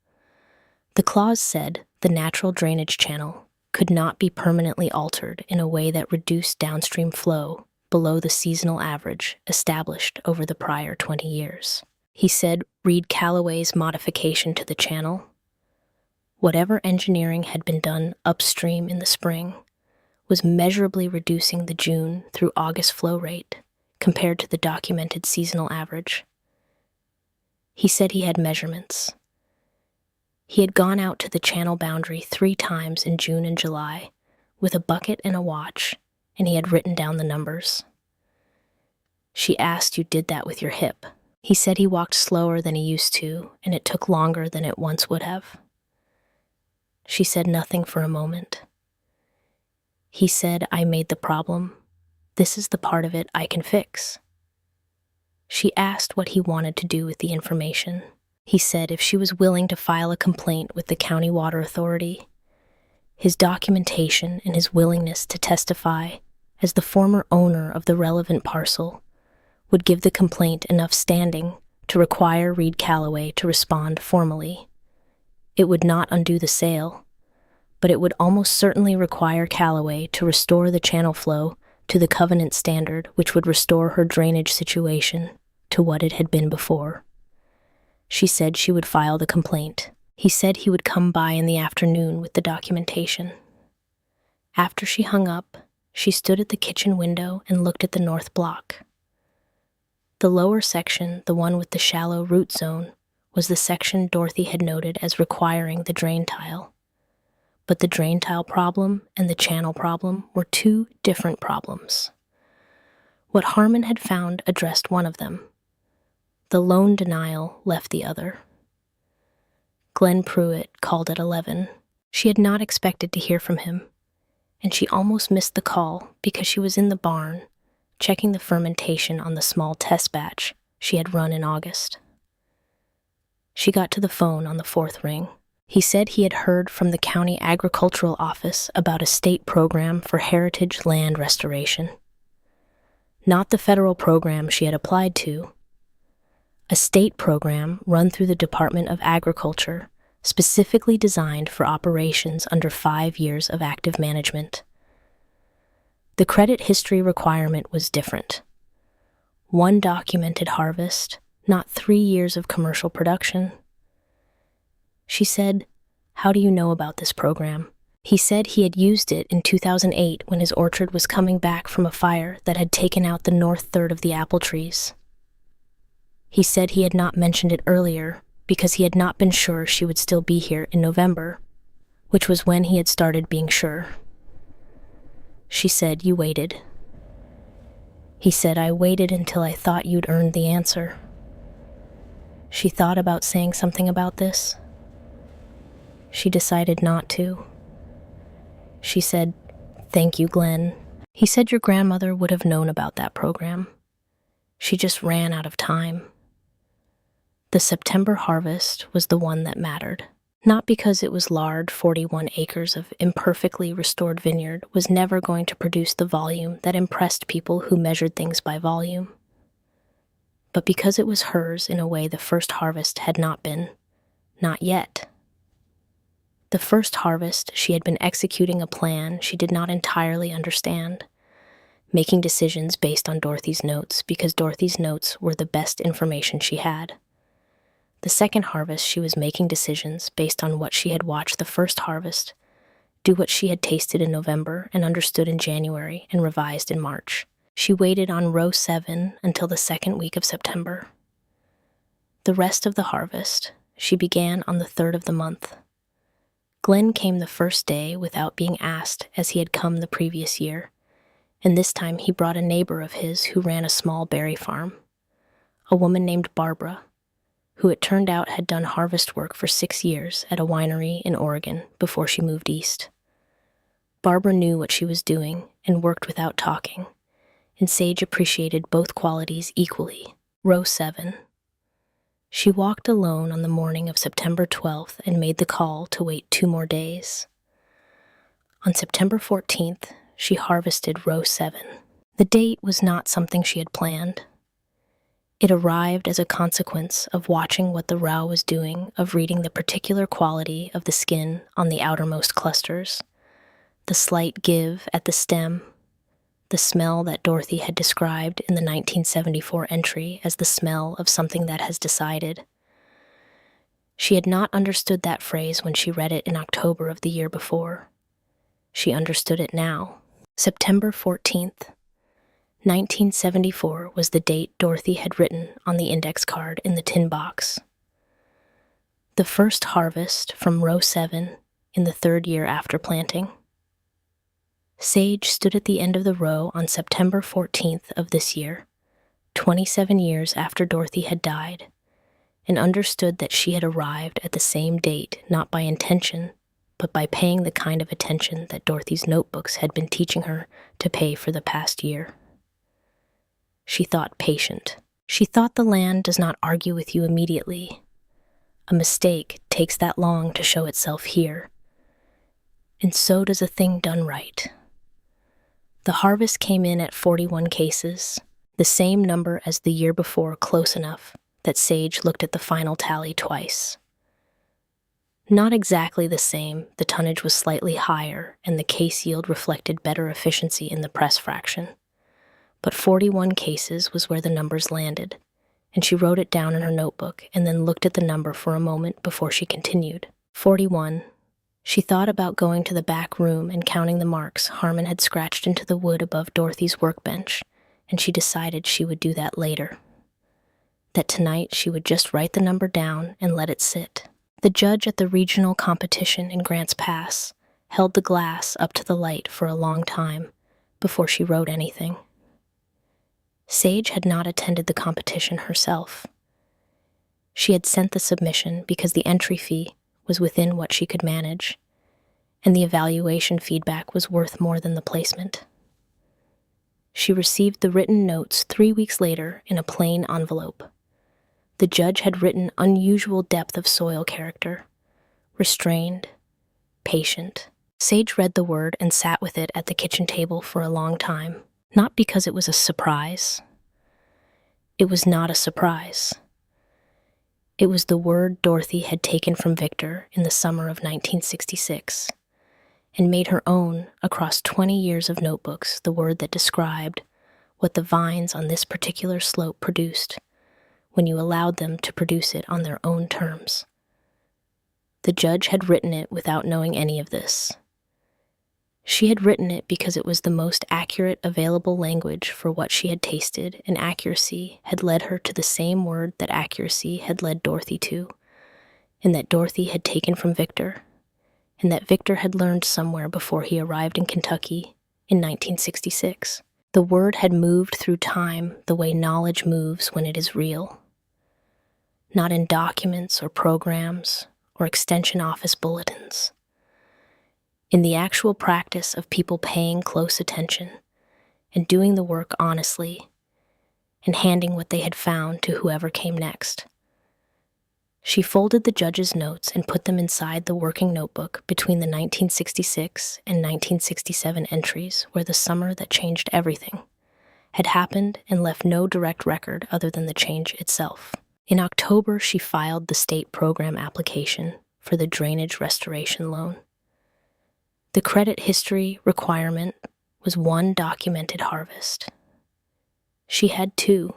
The clause said the natural drainage channel could not be permanently altered in a way that reduced downstream flow below the seasonal average established over the prior 20 years. He said, read Callaway's modification to the channel. Whatever engineering had been done upstream in the spring was measurably reducing the June through August flow rate compared to the documented seasonal average. He said he had measurements. He had gone out to the channel boundary 3 times in June and July with a bucket and a watch, and he had written down the numbers. She asked, "You did that with your hip?" He said he walked slower than he used to, and it took longer than it once would have. She said nothing for a moment. He said, "I made the problem. This is the part of it I can fix." She asked what he wanted to do with the information. He said if she was willing to file a complaint with the county water authority. His documentation and his willingness to testify as the former owner of the relevant parcel would give the complaint enough standing to require Reed Calloway to respond formally. It would not undo the sale, but it would almost certainly require Calloway to restore the channel flow to the covenant standard, which would restore her drainage situation to what it had been before. She said she would file the complaint. He said he would come by in the afternoon with the documentation. After she hung up, she stood at the kitchen window and looked at the north block. The lower section, the one with the shallow root zone, was the section Dorothy had noted as requiring the drain tile. But the drain tile problem and the channel problem were two different problems. What Harmon had found addressed one of them. The loan denial left the other. Glenn Pruitt called at 11. She had not expected to hear from him, and she almost missed the call because she was in the barn, checking the fermentation on the small test batch she had run in August. She got to the phone on the fourth ring. He said he had heard from the county agricultural office about a state program for heritage land restoration. Not the federal program she had applied to. A state program run through the Department of Agriculture, specifically designed for operations under 5 years of active management. The credit history requirement was different. 1 documented harvest, not 3 years of commercial production. She said, "How do you know about this program?" He said he had used it in 2008 when his orchard was coming back from a fire that had taken out the north third of the apple trees. He said he had not mentioned it earlier because he had not been sure she would still be here in November, which was when he had started being sure. She said, "You waited." He said, "I waited until I thought you'd earned the answer." She thought about saying something about this. She decided not to. She said, "Thank you, Glenn." He said your grandmother would have known about that program. She just ran out of time. The September harvest was the one that mattered. Not because it was large 41 acres of imperfectly restored vineyard was never going to produce the volume that impressed people who measured things by volume, but because it was hers in a way the first harvest had not been. Not yet. The first harvest, she had been executing a plan she did not entirely understand, making decisions based on Dorothy's notes because Dorothy's notes were the best information she had. The second harvest, she was making decisions based on what she had watched the first harvest, do what she had tasted in November and understood in January and revised in March. She waited on row 7 until the second week of September. The rest of the harvest, she began on the 3rd of the month. Glenn came the first day without being asked as he had come the previous year, and this time he brought a neighbor of his who ran a small berry farm, a woman named Barbara, who it turned out had done harvest work for 6 years at a winery in Oregon before she moved east. Barbara knew what she was doing and worked without talking, and Sage appreciated both qualities equally. Row 7. She walked alone on the morning of September 12th and made the call to wait 2 more days. On September 14th, she harvested row 7. The date was not something she had planned. It arrived as a consequence of watching what the row was doing, of reading the particular quality of the skin on the outermost clusters, the slight give at the stem, the smell that Dorothy had described in the 1974 entry as the smell of something that has decided. She had not understood that phrase when she read it in October of the year before. She understood it now. September 14th. 1974 was the date Dorothy had written on the index card in the tin box. The first harvest from row 7 in the 3rd year after planting. Sage stood at the end of the row on September 14th of this year, 27 years after Dorothy had died, and understood that she had arrived at the same date not by intention, but by paying the kind of attention that Dorothy's notebooks had been teaching her to pay for the past year. She thought patient, She thought the land does not argue with you immediately. A mistake takes that long to show itself here. And so does a thing done right. The harvest came in at 41 cases, the same number as the year before, close enough that Sage looked at the final tally twice. Not exactly the same, the tonnage was slightly higher and the case yield reflected better efficiency in the press fraction. But 41 cases was where the numbers landed, and she wrote it down in her notebook and then looked at the number for a moment before she continued. 41. She thought about going to the back room and counting the marks Harmon had scratched into the wood above Dorothy's workbench, and she decided she would do that later. That tonight she would just write the number down and let it sit. The judge at the regional competition in Grants Pass held the glass up to the light for a long time before she wrote anything. Sage had not attended the competition herself. She had sent the submission because the entry fee was within what she could manage, and the evaluation feedback was worth more than the placement. She received the written notes 3 weeks later in a plain envelope. The judge had written unusual depth of soil character, restrained, patient. Sage read the word and sat with it at the kitchen table for a long time, not because it was a surprise. It was not a surprise. It was the word Dorothy had taken from Victor in the summer of 1966 and made her own across 20 years of notebooks, the word that described what the vines on this particular slope produced when you allowed them to produce it on their own terms. The judge had written it without knowing any of this. She had written it because it was the most accurate available language for what she had tasted, and accuracy had led her to the same word that accuracy had led Dorothy to, and that Dorothy had taken from Victor, and that Victor had learned somewhere before he arrived in Kentucky in 1966. The word had moved through time the way knowledge moves when it is real. Not in documents or programs or extension office bulletins. In the actual practice of people paying close attention and doing the work honestly and handing what they had found to whoever came next. She folded the judge's notes and put them inside the working notebook between the 1966 and 1967 entries where the summer that changed everything had happened and left no direct record other than the change itself. In October, she filed the state program application for the drainage restoration loan. The credit history requirement was 1 documented harvest. She had 2.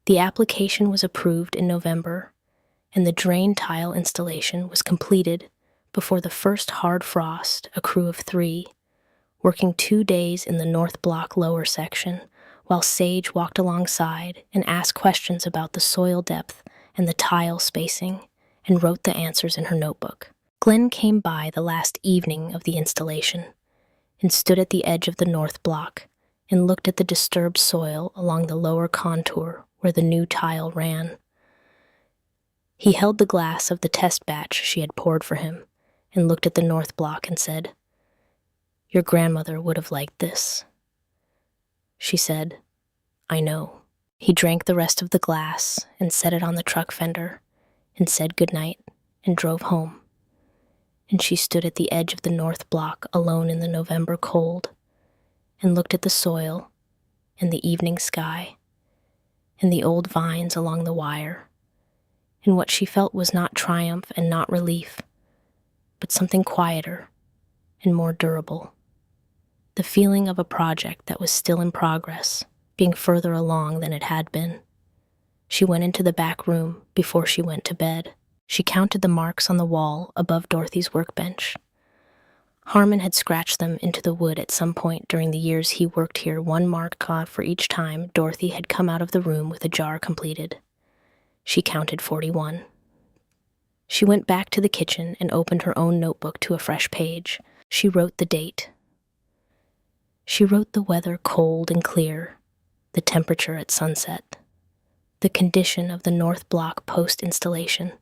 The application was approved in November, and the drain tile installation was completed before the first hard frost, a crew of 3, working 2 days in the North Block lower section, while Sage walked alongside and asked questions about the soil depth and the tile spacing, and wrote the answers in her notebook. Glenn came by the last evening of the installation and stood at the edge of the North Block and looked at the disturbed soil along the lower contour where the new tile ran. He held the glass of the test batch she had poured for him and looked at the North Block and said, "Your grandmother would have liked this." She said, "I know." He drank the rest of the glass and set it on the truck fender and said goodnight and drove home. And she stood at the edge of the North Block alone in the November cold and looked at the soil and the evening sky and the old vines along the wire, and what she felt was not triumph and not relief, but something quieter and more durable. The feeling of a project that was still in progress, being further along than it had been. She went into the back room before she went to bed. She counted the marks on the wall above Dorothy's workbench. Harmon had scratched them into the wood at some point during the years he worked here, 1 mark for each time Dorothy had come out of the room with a jar completed. She counted 41. She went back to the kitchen and opened her own notebook to a fresh page. She wrote the date. She wrote the weather cold and clear, the temperature at sunset, the condition of the North Block post-installation.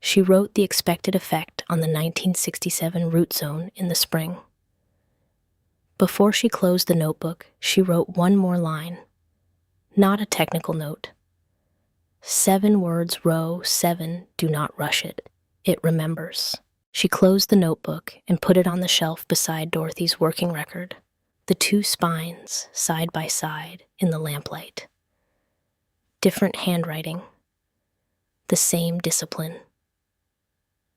She wrote the expected effect on the 1967 root zone in the spring. Before she closed the notebook, she wrote 1 more line, Not a technical note. 7 words, row 7, do not rush it. It remembers. She closed the notebook and put it on the shelf beside Dorothy's working record, the 2 spines side by side in the lamplight. Different handwriting. The same discipline.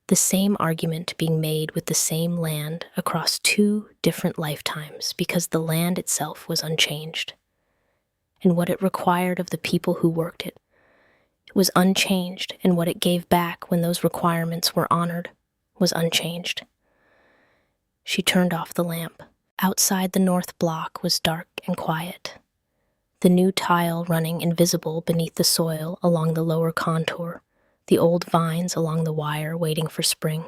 The same argument being made with the same land across 2 different lifetimes because the land itself was unchanged. And what it required of the people who worked it was unchanged, and what it gave back when those requirements were honored was unchanged. She turned off the lamp. Outside the north block was dark and quiet, the new tile running invisible beneath the soil along the lower contour, the old vines along the wire waiting for spring.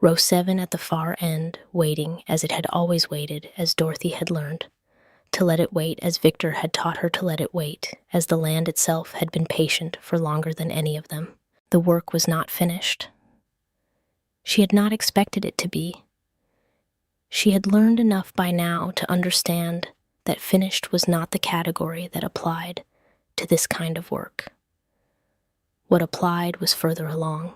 Row 7 at the far end, waiting as it had always waited, as Dorothy had learned, to let it wait as Victor had taught her to let it wait, as the land itself had been patient for longer than any of them. The work was not finished. She had not expected it to be. She had learned enough by now to understand that finished was not the category that applied to this kind of work. What applied was further along.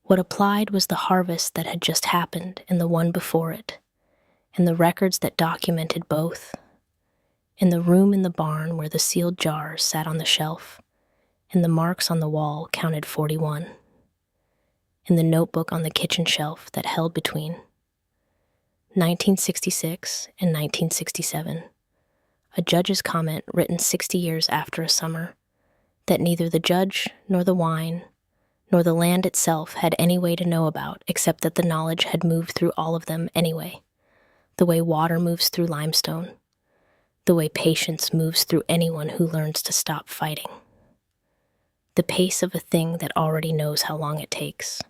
What applied was the harvest that had just happened and the one before it, and the records that documented both, and the room in the barn where the sealed jars sat on the shelf, and the marks on the wall counted 41, and the notebook on the kitchen shelf that held between 1966 and 1967, a judge's comment written 60 years after a summer that neither the judge nor the wine nor the land itself had any way to know about, except that the knowledge had moved through all of them anyway, the way water moves through limestone, the way patience moves through anyone who learns to stop fighting, the pace of a thing that already knows how long it takes.